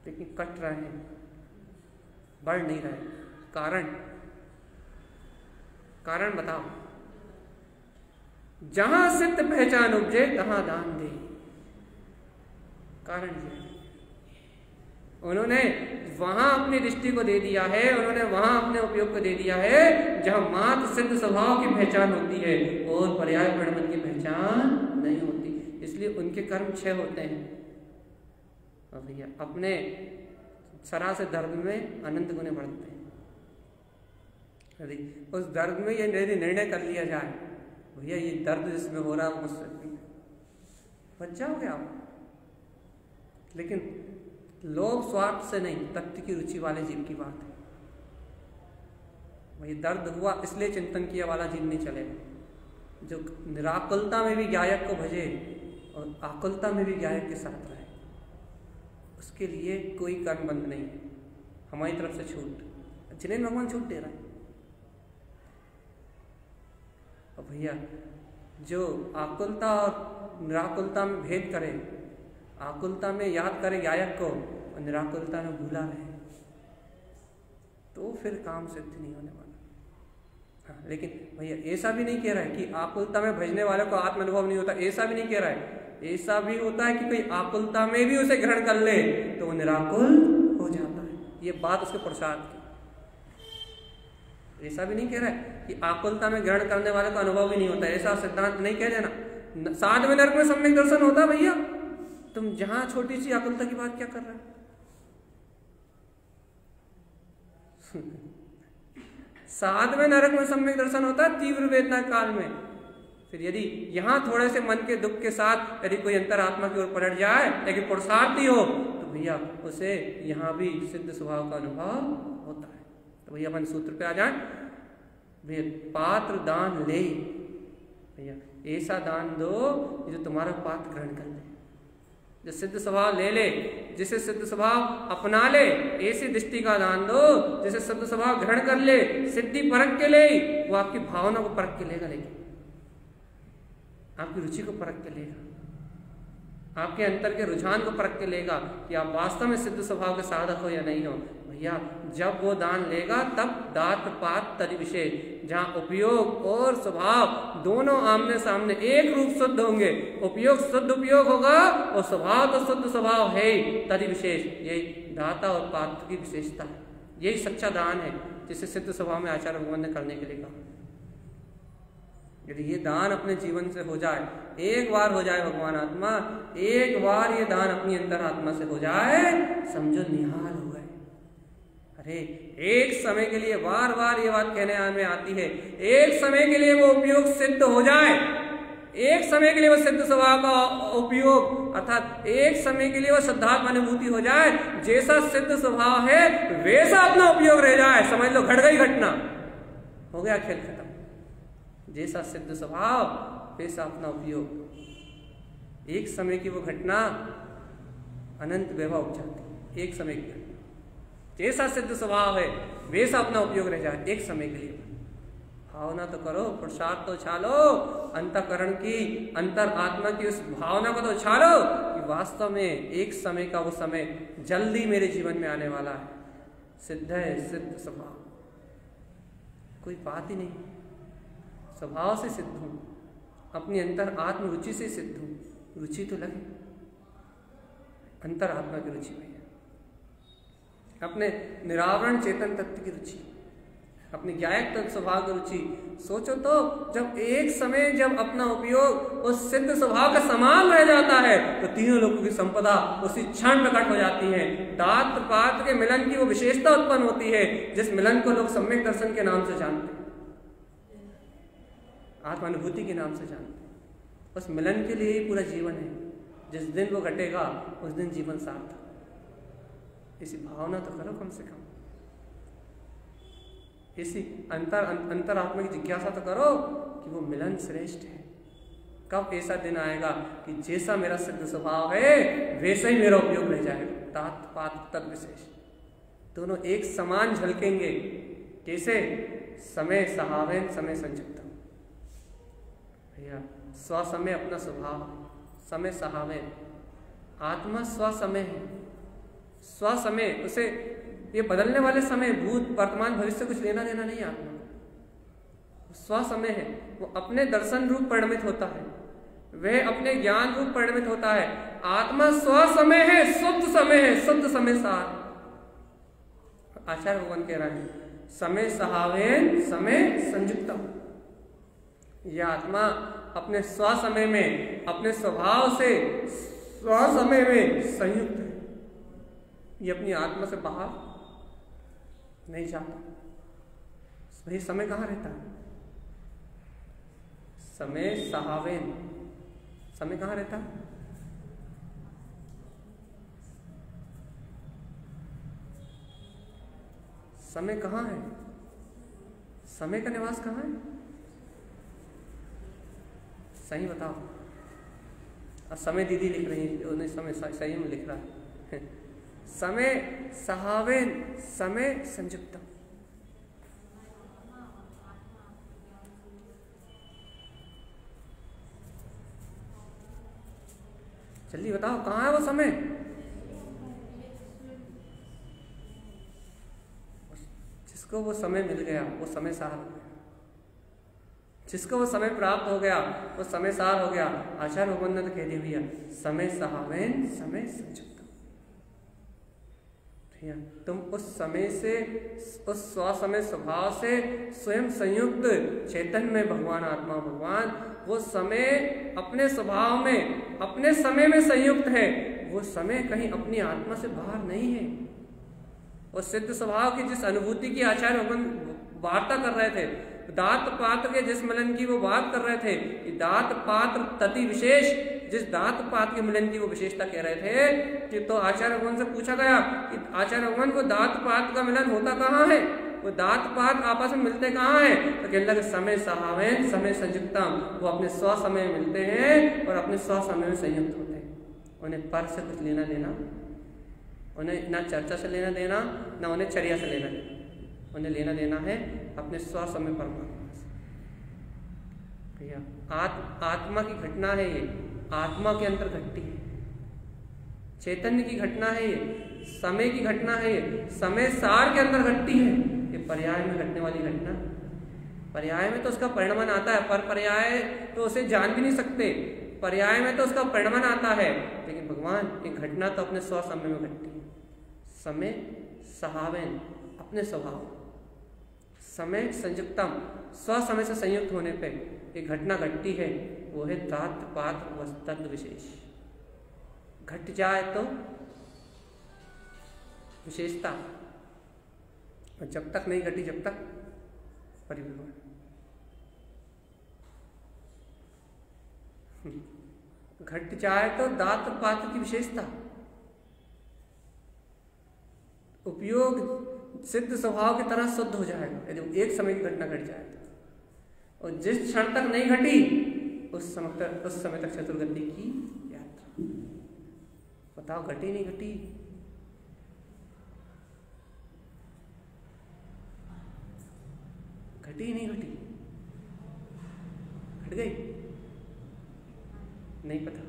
लेकिन कट रहे हैं, बढ़ नहीं रहे। कारण बताओ। जहां सिद्ध पहचान उपजे तहां दान दे। कारण ये उन्होंने वहां अपनी दृष्टि को दे दिया है, उन्होंने वहां अपने उपयोग को दे दिया है जहां मात्र सिद्ध स्वभाव की पहचान होती है और पर्याय परिणमन की पहचान नहीं होती। इसलिए उनके कर्म 6 होते हैं। और भैया अपने सरा से दर्द में अनंत गुने बढ़ते हैं। यदि उस दर्द में ये निर्णय कर लिया जाए, भैया ये दर्द जिसमें हो रहा है मुझसे बच जाओगे आप। लेकिन लोभ स्वार्थ से नहीं, तत्व की रुचि वाले जीव की बात है। वही दर्द हुआ इसलिए चिंतन किया वाला जीव नहीं चलेगा। जो निराकुलता में भी गायक को भजे और आकुलता में भी गायक के साथ रहे, उसके लिए कोई कर्म बंद नहीं है हमारी तरफ से। छूट जिन्हें भगवान छूट दे रहा है। और भैया जो आकुलता और निराकुलता में भेद करे, आकुलता में याद करे गायक को और निराकुलता में भूला रहे, तो फिर काम सिद्ध नहीं होने वाला। हाँ, लेकिन भैया ऐसा भी नहीं कह रहा है कि आकुलता में भजने वाले को आत्मानुभव नहीं होता, ऐसा भी नहीं कह रहा है। ऐसा भी होता है कि कोई आकुलता में भी उसे ग्रहण कर ले तो वो निराकुल हो जाता है। ये बात उसके प्रसाद की। ऐसा भी नहीं कह रहा है कि आकुलता में ग्रहण करने वाले को अनुभव भी नहीं होता, ऐसा सिद्धांत नहीं कह देना। 7वें नरक में सम्यक दर्शन होता भैया। तुम जहां छोटी सी आकुलता की बात क्या कर रहे हो? 7वें नरक में सम्यक दर्शन होता है तीव्र वेदना काल में। फिर यदि यहाँ थोड़े से मन के दुख के साथ यदि कोई अंतरात्मा की ओर पलट जाए, लेकिन पुरुषार्थी हो, तो भैया उसे यहाँ भी सिद्ध स्वभाव का अनुभव होता है। तो भैया अपन सूत्र पे आ जाए। भैया पात्र दान ले, भैया ऐसा दान दो जो तुम्हारा पात्र ग्रहण कर ले, जो सिद्ध स्वभाव ले ले, जिसे सिद्ध स्वभाव अपना ले, ऐसी दृष्टि का दान दो जिसे सिद्ध स्वभाव ग्रहण कर ले, सिद्धि परख के ले। वो आपकी भावना को परख के लेगा, लेकिन आपकी रुचि को परख के लेगा, आपके अंतर के रुझान को परख के लेगा कि आप वास्तव में सिद्ध स्वभाव के साधक हो या नहीं हो। भैया जब वो दान लेगा तब दात पात तदि विशेष, जहाँ उपयोग और स्वभाव दोनों आमने सामने एक रूप शुद्ध होंगे। उपयोग शुद्ध उपयोग होगा और स्वभाव तो शुद्ध स्वभाव है ही, तदि विशेष। यही दाता और पात्र की विशेषता है, यही सच्चा दान है जिसे सिद्ध स्वभाव में आचार्य भगवान ने करने के लिए कहा। यदि ये दान अपने जीवन से हो जाए, एक बार हो जाए भगवान आत्मा, एक बार ये दान अपनी अंतर आत्मा से हो जाए, समझो निहाल हो गए। अरे एक समय के लिए, बार बार ये बात कहने में आती है, एक समय के लिए वो उपयोग सिद्ध हो जाए, एक समय के लिए वो सिद्ध स्वभाव का उपयोग अर्थात एक समय के लिए वो शुद्धात्मा अनुभूति हो जाए, जैसा सिद्ध स्वभाव है वैसा अपना उपयोग रह जाए, समझ लो घट गई घटना, हो गया खेल खत्म। जैसा सिद्ध स्वभाव वैसा अपना उपयोग। एक समय की वो घटना अनंत वैभव उपजाती है, एक समय की घटना। जैसा सिद्ध स्वभाव है वैसा अपना उपयोग रह जाए एक समय के लिए। भावना तो करो, पुरुषार्थ तो उछालो, अंतःकरण की, अंतर आत्मा की उस भावना को तो उछालो कि वास्तव में एक समय का वो समय जल्दी मेरे जीवन में आने वाला है। सिद्ध है सिद्ध स्वभाव, कोई बात ही नहीं, स्वभाव से सिद्ध हूं, अपनी अंतर आत्म रुचि से सिद्ध हूं। रुचि तो लगे अंतर आत्मा की रुचि में, अपने निरावरण चेतन तत्व की रुचि। अपनी ज्ञायक तत्व स्वभाव की रुचि। सोचो तो, जब एक समय जब अपना उपयोग उस सिद्ध स्वभाव का समान रह जाता है तो तीनों लोगों की संपदा उसी क्षण प्रकट हो जाती है। दात पात के मिलन की वो विशेषता उत्पन्न होती है जिस मिलन को लोग सम्यक दर्शन के नाम से जानते हैं, आत्मानुभूति के नाम से जानते हैं। उस मिलन के लिए ही पूरा जीवन है। जिस दिन वो घटेगा उस दिन जीवन सार्थक। इसी भावना तो करो कम से कम, इसी अंतरात्मा की जिज्ञासा तो करो कि वो मिलन श्रेष्ठ है। कब ऐसा दिन आएगा कि जैसा मेरा सिद्ध स्वभाव है वैसा ही मेरा उपयोग रह जाएगा। तात पात तद विशेष दोनों एक समान झलकेंगे। कैसे? समय सहावेन समय संयुक्तम। भैया स्वसमय अपना स्वभाव, समय सहावेन। आत्मा स्वसमय है। स्वसमय उसे ये बदलने वाले समय, भूत वर्तमान भविष्य कुछ लेना देना नहीं। आत्मा स्वसमय है। वो अपने दर्शन रूप परिणमित होता है, वह अपने ज्ञान रूप परिणमित होता है। आत्मा स्वसमय है, शुद्ध समय है, शुद्ध समय सार। आचार्य भगवान कह रहा है समय सहावेन समय संयुक्तम। यह आत्मा अपने स्वसमय में, अपने स्वभाव से स्वसमय में संयुक्त है। ये अपनी आत्मा से बाहर नहीं जाता। भाई समय कहाँ रहता है? समय सहावेन। समय कहाँ रहता है? समय कहाँ है? समय का निवास कहाँ है? सही बताओ। और समय दीदी लिख रही है, उन्हें समय सही में लिख रहा है। समय सहावेन समय संयुक्तम। जल्दी बताओ कहाँ है वो समय? जिसको वो समय मिल गया वो समय सार हो गया। जिसको वो समय प्राप्त हो गया वो समय सार हो गया। आचार्य भगवान ने तो कह दिया भैया समय सहावेन समय संयुक्तम। तुम उस समय से, उस स्वसमय स्वभाव से स्वयं संयुक्त चैतन्य में भगवान आत्मा भगवान, वो समय अपने स्वभाव में, अपने समय में संयुक्त है। वो समय कहीं अपनी आत्मा से बाहर नहीं है। वो सिद्ध स्वभाव की जिस अनुभूति की आचार्य भगवान वार्ता कर रहे थे, दात पात्र के जिस मिलन की वो बात कर रहे थे कि दात पात्र तति विशेष, जिस दात पात के मिलन की वो विशेषता कह रहे थे कि तो आचार्य भगवान से पूछा गया कि आचार्य भगवान को दात पात का मिलन होता कहाँ है? वो दात पात आपस में मिलते कहाँ हैं? तो कहने लगे समय सहावेन समय संयुक्तम। वो अपने स्व समय में मिलते हैं और अपने स्व समय में संयुक्त होते हैं। उन्हें पर से कुछ लेना देना, उन्हें ना चर्चा से लेना देना, ना उन्हें चर्या से लेना देना। उन्हें लेना देना है अपने स्व समय परमात्मा से। भैया आत्मा की घटना है ये, आत्मा के अंदर घटती है। चैतन्य की घटना है ये, समय की घटना है ये, समय सार के अंदर घटती है। ये पर्याय में घटने वाली घटना। पर्याय में तो उसका परिणमन आता है, पर पर्याय तो उसे जान भी नहीं सकते। पर्याय में तो उसका परिणमन आता है, लेकिन भगवान ये घटना तो अपने स्व समय में घटती है। समय सहावेन अपने स्वभाव, समय संयुक्तम स्व समय से संयुक्त होने पे एक घटना घटती है। वो है दात पात्र वस्तु विशेष। घट जाए तो विशेषता, और जब तक नहीं घटी जब तक परिवर्तन। घट जाए तो दात पात्र की विशेषता, उपयोग सिद्ध स्वभाव की तरह शुद्ध हो जाएगा यदि एक समय की घटना घट जाए तो। और जिस क्षण तक नहीं घटी उस समय तक चतुर्गति की यात्रा। बताओ घटी नहीं घटी? घटी नहीं घटी? घट गई? नहीं पता,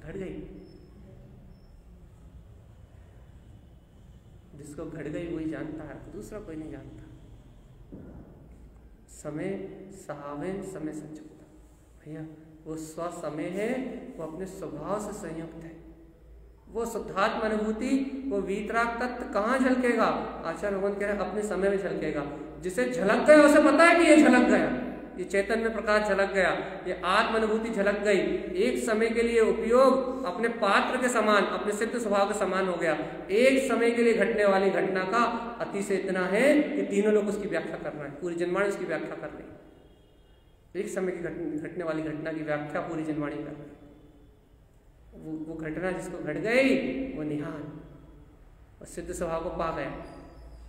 घट गई। जिसको घट गई वही जानता है, दूसरा कोई नहीं जानता। समय सहावेन समय संयुक्त। भैया वो स्व समय है, वो अपने स्वभाव से संयुक्त है। वो शुद्धात्म अनुभूति, वो वीतराग तत्व कहाँ झलकेगा? आचार्य भगवान कह रहे हैं अपने समय में झलकेगा। जिसे झलक गया उसे पता है कि ये झलक गया, ये चैतन्य में प्रकाश झलक गया, ये आत्म अनुभूति झलक गई। एक समय के लिए उपयोग अपने पात्र के समान, अपने सिद्ध स्वभाव के समान हो गया। एक समय के लिए घटने वाली घटना का अतिशय इतना है कि तीनों लोग उसकी व्याख्या कर रहे हैं, पूरी जनवाणी उसकी व्याख्या कर रही है। एक समय की घटने वाली घटना की व्याख्या पूरी जनवाणी कर रही है। वो घटना जिसको घट गई वो निहाल और सिद्ध स्वभाव को पा गया।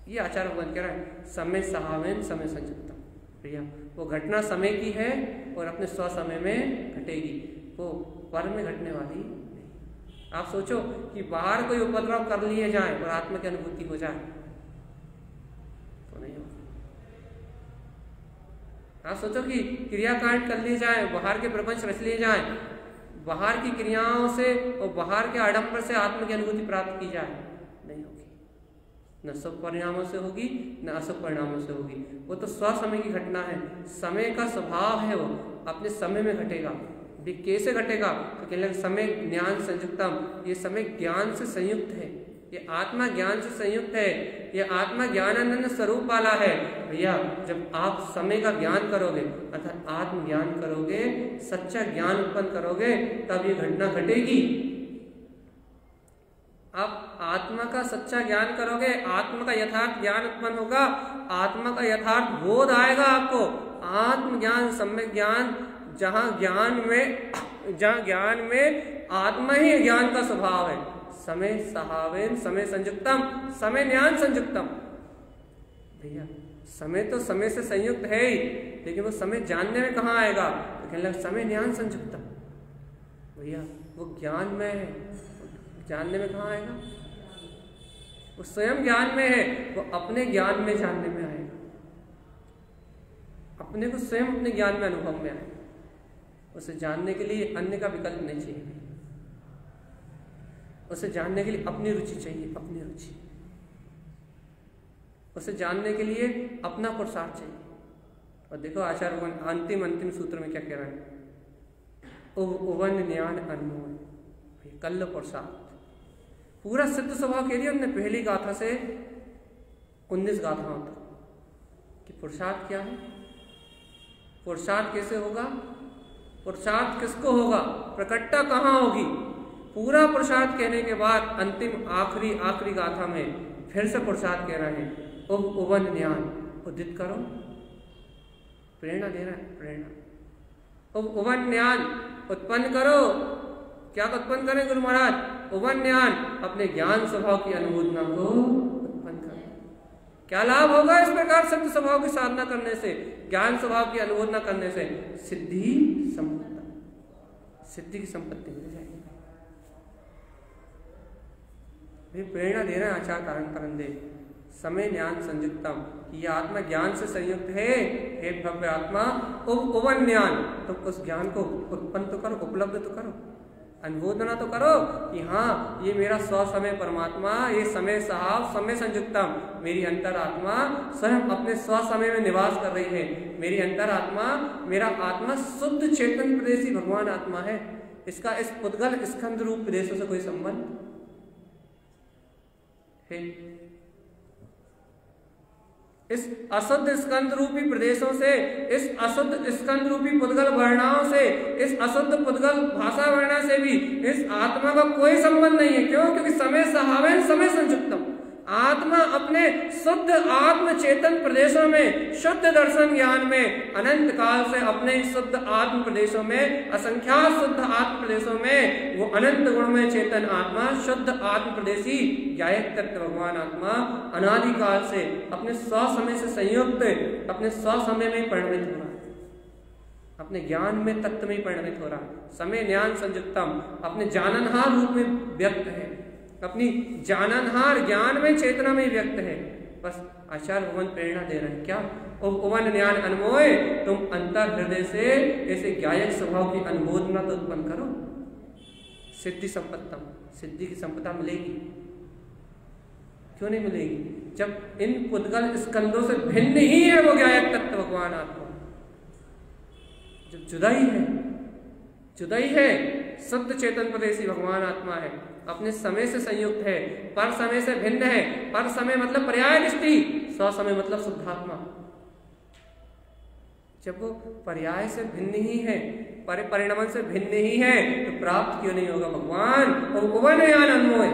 ये आचार्य भगवान कह रहा है समय सहावेन समय संयुक्ता। भैया वो घटना समय की है और अपने स्व समय में घटेगी, वो पर में घटने वाली नहीं। आप सोचो कि बाहर कोई उपद्रव कर लिए जाए और आत्मा की अनुभूति हो जाए तो नहीं होगा। आप सोचो कि क्रियाकांड कर लिए जाए, बाहर के प्रपंच रच लिए जाए, बाहर की क्रियाओं से और बाहर के आडंबर से आत्मा की अनुभूति प्राप्त की जाए, नहीं होगी। न शुभ परिणामों से होगी न अशुभ परिणामों से होगी। वो तो स्व समय की घटना है, समय का स्वभाव है, वो अपने समय में घटेगा। कैसे घटेगा? तो कहते समय ज्ञान संयुक्तम, ये समय ज्ञान से संयुक्त है, ये आत्मा ज्ञान से संयुक्त है, ये आत्मा ज्ञानानंद स्वरूप वाला है। भैया जब आप समय का ज्ञान करोगे अर्थात आत्म ज्ञान करोगे, सच्चा ज्ञान उत्पन्न करोगे, तब ये घटना घटेगी। आप आत्मा का सच्चा ज्ञान करोगे, आत्मा का यथार्थ ज्ञान उत्पन्न होगा, आत्मा का यथार्थ बोध आएगा आपको। आत्म ज्ञान, सम्यक ज्ञान, जहाँ ज्ञान में आत्मा ही ज्ञान का स्वभाव है। समय सहावेन समय संयुक्तम, समय ज्ञान संयुक्तम। भैया समय तो समय से संयुक्त है ही, लेकिन वो समय जानने में कहाँ आएगा? तो कहने लगा समय ज्ञान संयुक्तम। भैया वो ज्ञान में है, जानने में कहाँ आएगा? वो स्वयं ज्ञान में है, वो अपने ज्ञान में जानने में आएगा, अपने को स्वयं अपने ज्ञान में अनुभव में आएगा। उसे जानने के लिए अन्य का विकल्प नहीं चाहिए, उसे जानने के लिए अपनी रुचि चाहिए, अपनी रुचि। उसे जानने के लिए अपना पुरुषार्थ चाहिए। और देखो आचार्य भगवान अंतिम सूत्र में क्या कह रहे हैं? उवन ज्ञान अनमोल कल्ल पुरुषार्थ। पूरा सिद्ध स्वभाव के लिए उन्होंने पहली गाथा से 19 गाथाओं तक कि पुरुषार्थ क्या है, पुरुषार्थ कैसे होगा, पुरुषार्थ किसको होगा, प्रकटता कहाँ होगी। पूरा पुरुषार्थ कहने के बाद अंतिम आखिरी गाथा में फिर से पुरुषार्थ कह रहे हैं। उवन ज्ञान उदित करो, प्रेरणा दे रहा है, प्रेरणा। उवन ज्ञान उत्पन्न करो। क्या उत्पन्न करें गुरु महाराज? उवन ज्ञान, अपने ज्ञान स्वभाव की अनुभूति को उत्पन्न करो। क्या लाभ होगा इस प्रकार सिद्ध स्वभाव की साधना करने से, ज्ञान स्वभाव की अनुभूति करने से? सिद्धि संपत्ति, सिद्धि की संपत्ति मिल जाएगी। प्रेरणा दे रहे हैं आचार्य कारण समय ज्ञान संयुक्तम, ये आत्मा ज्ञान से संयुक्त है। हे भव्य आत्मा उवन ज्ञान, तो उस ज्ञान को उत्पन्न तो करो, उपलब्ध तो करो, अनुभूतना तो करो कि हाँ ये मेरा स्व समय परमात्मा, ये समय साहब समय संयुक्तम, मेरी अंतरात्मा स्वयं अपने स्व समय में निवास कर रही है। मेरी अंतरात्मा, मेरा आत्मा शुद्ध चेतन प्रदेशी भगवान आत्मा है। इसका इस पुद्गल स्कंद रूप प्रदेशों से कोई संबंध है? इस अशुद्ध स्कंद रूपी प्रदेशों से, इस अशुद्ध स्कंद रूपी पुद्गल वर्णाओं से, इस अशुद्ध पुद्गल भाषा वर्णा से भी इस आत्मा का कोई संबंध नहीं है। क्यों? क्योंकि समय सहावेन समय संयुक्तम, आत्मा अपने शुद्ध आत्म चेतन प्रदेशों में, शुद्ध दर्शन ज्ञान में, अनंत काल से अपने शुद्ध आत्म प्रदेशों में, असंख्यात शुद्ध आत्म प्रदेशों में, वो अनंत गुण में चेतन आत्मा, शुद्ध आत्म प्रदेशी ज्ञायक तत्व भगवान आत्मा अनादि काल से अपने स्व समय से संयुक्त, अपने स्व समय में परिणमित हो रहा है, अपने ज्ञान में तत्व में परिणमित हो रहा है। समय ज्ञान संयुक्तम, अपने जाननहार रूप में व्यक्त है, अपनी जाननहार ज्ञान में चेतना में व्यक्त है। बस आचार्य भगवान प्रेरणा दे रहे हैं क्या? उवन ज्ञान अनमोय, तुम अंतर हृदय से ऐसे ज्ञायक स्वभाव की अनुमोदना तो उत्पन्न करो। सिद्धि संपत्तम, सिद्धि की संपदा मिलेगी। क्यों नहीं मिलेगी? जब इन पुद्गल स्कंदों से भिन्न ही है वो ज्ञायक तत्व भगवान आत्मा। जब जुदाई है, शुद्ध चेतन प्रदेशी भगवान आत्मा है, अपने समय से संयुक्त है, पर समय से भिन्न है। पर समय मतलब पर्याय दृष्टि, स्व समय मतलब शुद्धात्मा। जब वो पर्याय से भिन्न ही है, परिणमन से भिन्न ही है, तो प्राप्त क्यों नहीं होगा भगवान? और उवन ज्ञान अन्वय,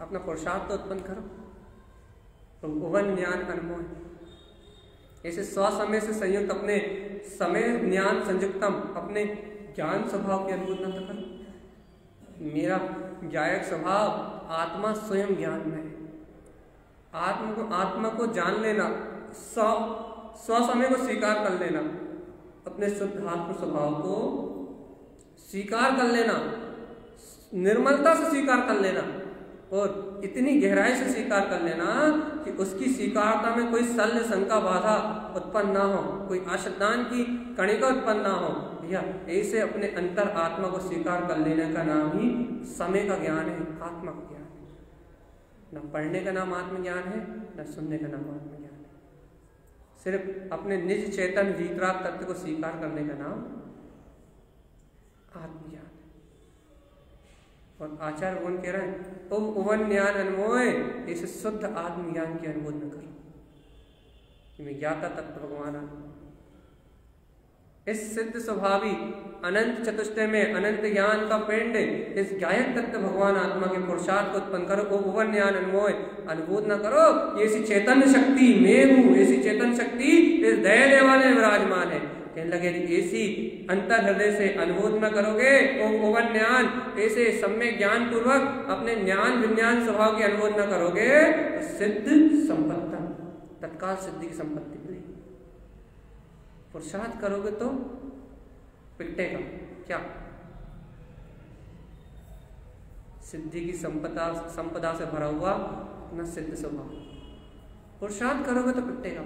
अपना पुरुषार्थ तो उत्पन्न करो, तो उवन ज्ञान अन्वय। ऐसे स्व समय से संयुक्त अपने समय ज्ञान संयुक्तम, अपने ज्ञान स्वभाव की अनुमोदना तो करो। मेरा ज्ञायक स्वभाव आत्मा स्वयं ज्ञान में है। आत्मा को जान लेना, स्व समय को स्वीकार कर लेना, अपने शुद्ध आत्म स्वभाव को स्वीकार कर लेना, निर्मलता से स्वीकार कर लेना, और इतनी गहराई से स्वीकार कर लेना कि उसकी स्वीकारता में कोई शल्य शंका बाधा उत्पन्न ना हो, कोई आशुदान की कणिका उत्पन्न ना हो। या ऐसे अपने अंतर आत्मा को स्वीकार कर लेने का नाम ही समय का ज्ञान है, आत्मा का ज्ञान है। न पढ़ने का नाम आत्मज्ञान है, न सुनने का नाम आत्मज्ञान है। सिर्फ अपने निज चेतन वीतराग तत्व को स्वीकार करने का नाम आत्मज्ञान। और आचार्य भगवान कह रहे हैं तुम उवन ज्ञान अनमोय, इसे शुद्ध आत्मज्ञान की अनुमोदन करो कि मैं ज्ञाता तत्व भगवान आत्मा। इस सिद्ध स्वभावी अनंत चतुष्टय में अनंत ज्ञान का पिंड, इस ज्ञायक तत्व भगवान आत्मा के पुरुषार्थ को उत्पन्न करो। उवन ज्ञान अनमोय, अनुमोदना करो। ये ऐसी चैतन्य शक्ति मैं हूँ, ऐसी चैतन्य शक्ति इस दया वाले विराजमान है। कहने लगे ऐसी अंतर हृदय से अनुमोदना करोगे, ओवन ज्ञान, ऐसे सम्यक ज्ञान पूर्वक अपने ज्ञान विज्ञान स्वभाव की अनुमोदना करोगे तो सिद्ध संपत्ति, तत्काल सिद्धि की संपत्ति मिलेगी। पुरुषार्थ करोगे तो पिटेगा क्या? सिद्धि की संपदा से भरा हुआ अपना सिद्ध स्वभाव। पुरुषार्थ करोगे तो पिटेगा,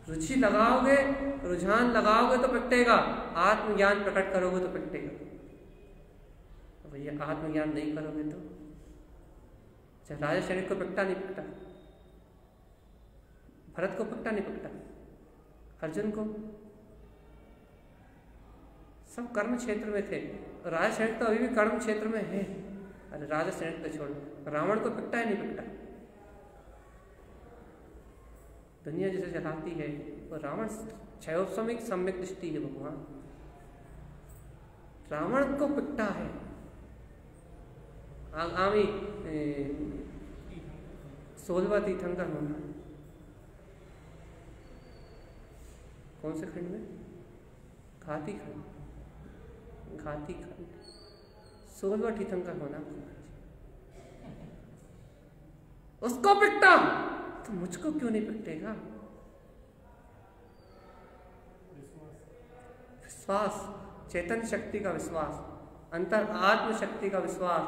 रुचि लगाओगे, रुझान लगाओगे तो पिटेगा, आत्मज्ञान प्रकट करोगे तो पिटेगा। भैया आत्मज्ञान नहीं करोगे तो राजा शरीर को पिटता नहीं पिटता, भरत को पिटता नहीं पिटता, अर्जुन को, सब कर्म क्षेत्र में थे। राजा शरीर तो अभी भी कर्म क्षेत्र में है। अरे राजा शरीर को छोड़ो, रावण को पिटता है नहीं पिटता? दुनिया जिसे चलाती है वो रावण क्षयोपमिक सम्यक दृष्टि है भगवान, रावण को पिटता है। आगामी 16वां तीर्थंकर होना, कौन से खंड में? घाती खंड, घाती खंड 16वां तीर्थंकर होना, उसको पिटता तो मुझको क्यों नहीं पिटेगा? विश्वास, चेतन शक्ति का विश्वास, अंतर आत्म शक्ति का विश्वास,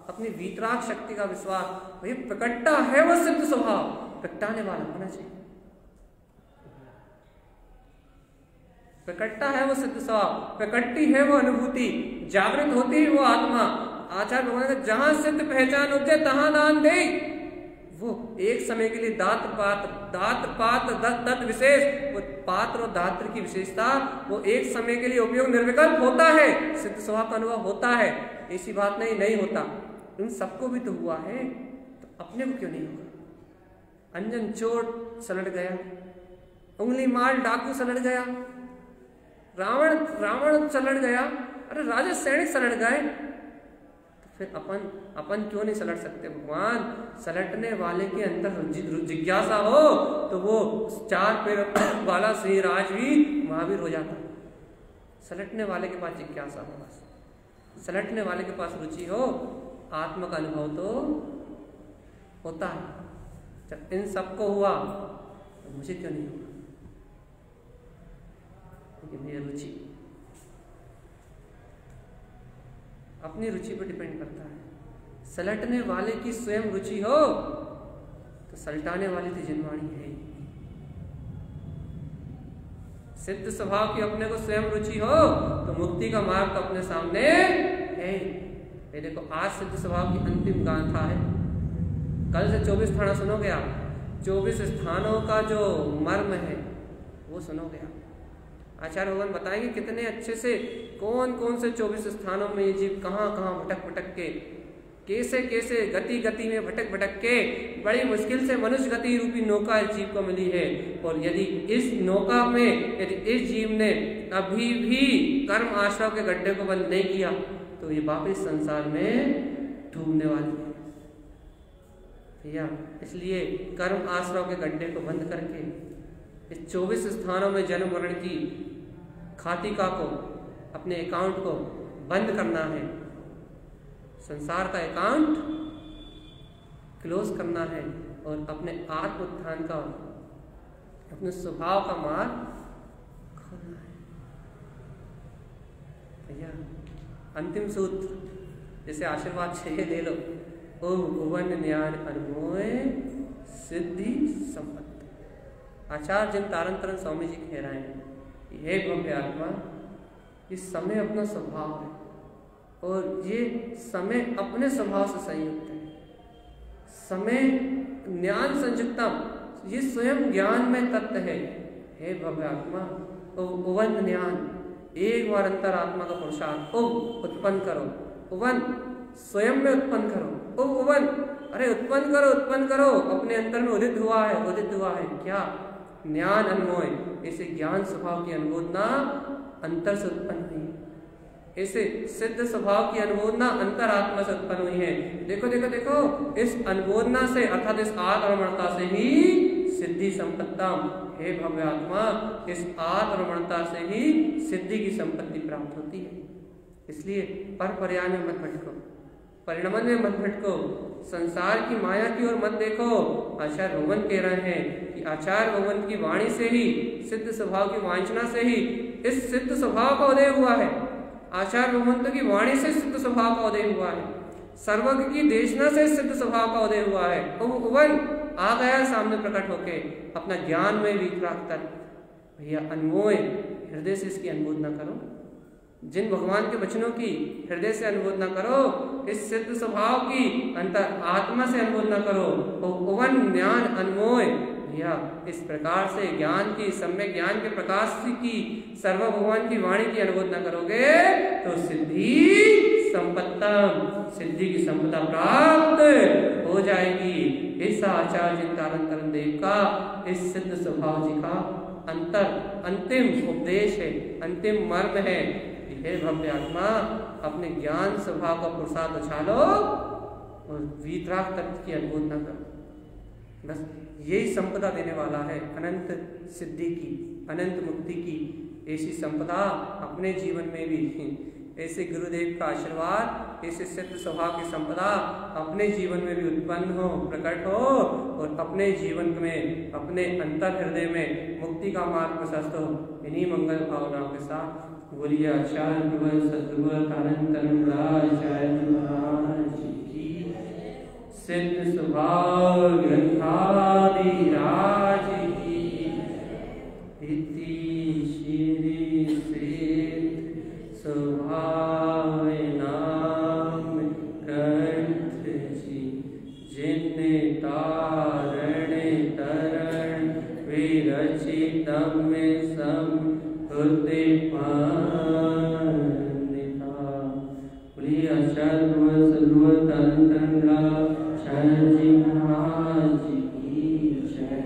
अपनी वीतराग शक्ति का विश्वास। भाई प्रकटता है वो सिद्ध स्वभाव, प्रकटाने वाला होना चाहिए। प्रकटता है वो सिद्ध स्वभाव, प्रकटती है वो अनुभूति, जागृत होती है वो आत्मा। आचार्य भगवान का जहां सिद्ध पहचान उपजे तहां दान दे। वो एक समय के लिए दात पात दत्त विशेष, वो पात्र और दात्र की विशेषता वो एक समय के लिए उपयोग निर्विकल्प होता है, सिद्ध स्वभाव का अनुभव होता है। ऐसी बात नहीं होता, उन सबको भी तो हुआ है, तो अपने को क्यों नहीं होगा? अंजन चोर सलट गया, उंगली मार डाकू सलट गया, रावण सलट गया, अरे राजा सैनिक सलट गए, फिर अपन क्यों नहीं सलट सकते भगवान? सलटने वाले के अंदर जिज्ञासा हो तो वो 4 पैर वाला सिंह राज भी महावीर हो जाता। सलटने वाले के पास जिज्ञासा हो, बस सलटने वाले के पास रुचि हो, आत्मा का अनुभव तो होता है। जब इन सबको हुआ तो मुझे क्यों नहीं हुआ? क्योंकि मेरी रुचि अपनी रुचि पर डिपेंड करता है। सलटने वाले की स्वयं रुचि हो तो सलटाने वाली तो जिनवाणी है। सिद्ध स्वभाव की अपने को स्वयं रुचि हो तो मुक्ति का मार्ग तो अपने सामने है। ये देखो आज सिद्ध स्वभाव की अंतिम गाथा है, कल से 24 स्थान सुनोगे आप। 24 स्थानों का जो मर्म है वो सुनोगे आप। आचार्य भगवान बताएंगे कितने अच्छे से कौन कौन से 24 स्थानों में ये जीव कहाँ कहाँ भटक भटक के, कैसे कैसे गति गति में भटक भटक के बड़ी मुश्किल से मनुष्य गति रूपी नौका इस जीव को मिली है। और यदि इस नौका में यदि इस जीव ने अभी भी कर्म आश्रव के गड्ढे को बंद नहीं किया तो ये वापस संसार में डूबने वाली है भैया। इसलिए कर्म आश्रव के गड्ढे को बंद करके इस 24 स्थानों में जन्म मरण की खातिका को, अपने अकाउंट को बंद करना है, संसार का अकाउंट क्लोज करना है और अपने आत्म उत्थान का, अपने स्वभाव का मार्ग खोलना है भैया। अंतिम सूत्र जैसे आशीर्वाद चाहिए ले लो, ओम भुवन ज्ञान अनुभव सिद्धि संपत्ति। आचार्य जिन तारण तरन स्वामी जी कह रहे हैं, हे भव्य आत्मा, इस समय अपना स्वभाव है और ये समय अपने स्वभाव से संयुक्त है। समय ज्ञान संयुक्तम, ये स्वयं ज्ञान में तत्व है। हे भव्य आत्मा, उवन ज्ञान, एक बार अंतर आत्मा का पुरुषार्थ उत्पन्न करो। उवन स्वयं में उत्पन्न करो। उवन, अरे उत्पन्न करो, अपने अंतर में उदित हुआ है क्या? ज्ञान अन्वय, ऐसे ज्ञान स्वभाव की अनुमोदना अंतर से उत्पन्न हुई है। ऐसे सिद्ध स्वभाव की अनुमोदना अंतर आत्मा से उत्पन्न हुई है। देखो देखो देखो, इस अनुमोदना से अर्थात इस आत्मरमणता से ही सिद्धि संपत्ता। हे भव्य आत्मा, इस आत्मरमणता से ही सिद्धि की संपत्ति प्राप्त होती है। इसलिए पर पर्याय में मत भटको, परिणमन में मत भटको, संसार की माया की ओर मत देखो। आचार्य भगवान कह रहे हैं कि आचार्य भगवान की वाणी से ही, सिद्ध स्वभाव की वांछना से ही इस सिद्ध स्वभाव का उदय हुआ है। आचार्य भगवंत की वाणी से सिद्ध स्वभाव का उदय हुआ है। सर्वज्ञ की देशना से सिद्ध स्वभाव का उदय हुआ है। उवन आ गया सामने प्रकट होके अपना ज्ञान में विक्रांत कर। भैया अनमोय हृदय से इसकी अनुमोदना करो, जिन भगवान के वचनों की हृदय से अनुमोदना करो, इस सिद्ध स्वभाव की अंतर आत्मा से अनुमोदना करो। उवन ज्ञान अनमोय भैया, इस प्रकार से ज्ञान की, सम्यक ज्ञान के प्रकाश की सर्व भगवान की वाणी की अनुमोदना करोगे तो सिद्धि संपत्तम, सिद्धि की संपदा प्राप्त हो जाएगी। ऐसा आचार्य चिंतानंद देव का इस सिद्ध स्वभाव जी का अंतिम उपदेश है, अंतिम मर्म है। हे भव्य आत्मा, अपने ज्ञान स्वभाव का पुरुषार्थ उछालो और वीतराग तत्व की अनुमोदना करो। बस यही संपदा देने वाला है, अनंत सिद्धि की, अनंत मुक्ति की। ऐसी संपदा अपने जीवन में भी, ऐसे गुरुदेव का आशीर्वाद, ऐसे सिद्ध स्वभाव की संपदा अपने जीवन में भी उत्पन्न हो, प्रकट हो और अपने जीवन में, अपने अंतर हृदय में मुक्ति का मार्ग प्रशस्त हो। इन्हीं मंगल भावनाओं के साथ बोलिए आचार्य सद्गुरु तारण आचार्य महाराज की सिद्ध स्वभाव ग्रंथादिराज की इति श्री सिद्ध स्वभाव नाम ग्रंथ जी, जिन तारण तरण विरचितम संहृदय सर्व तंत्र जी महाराज की जय।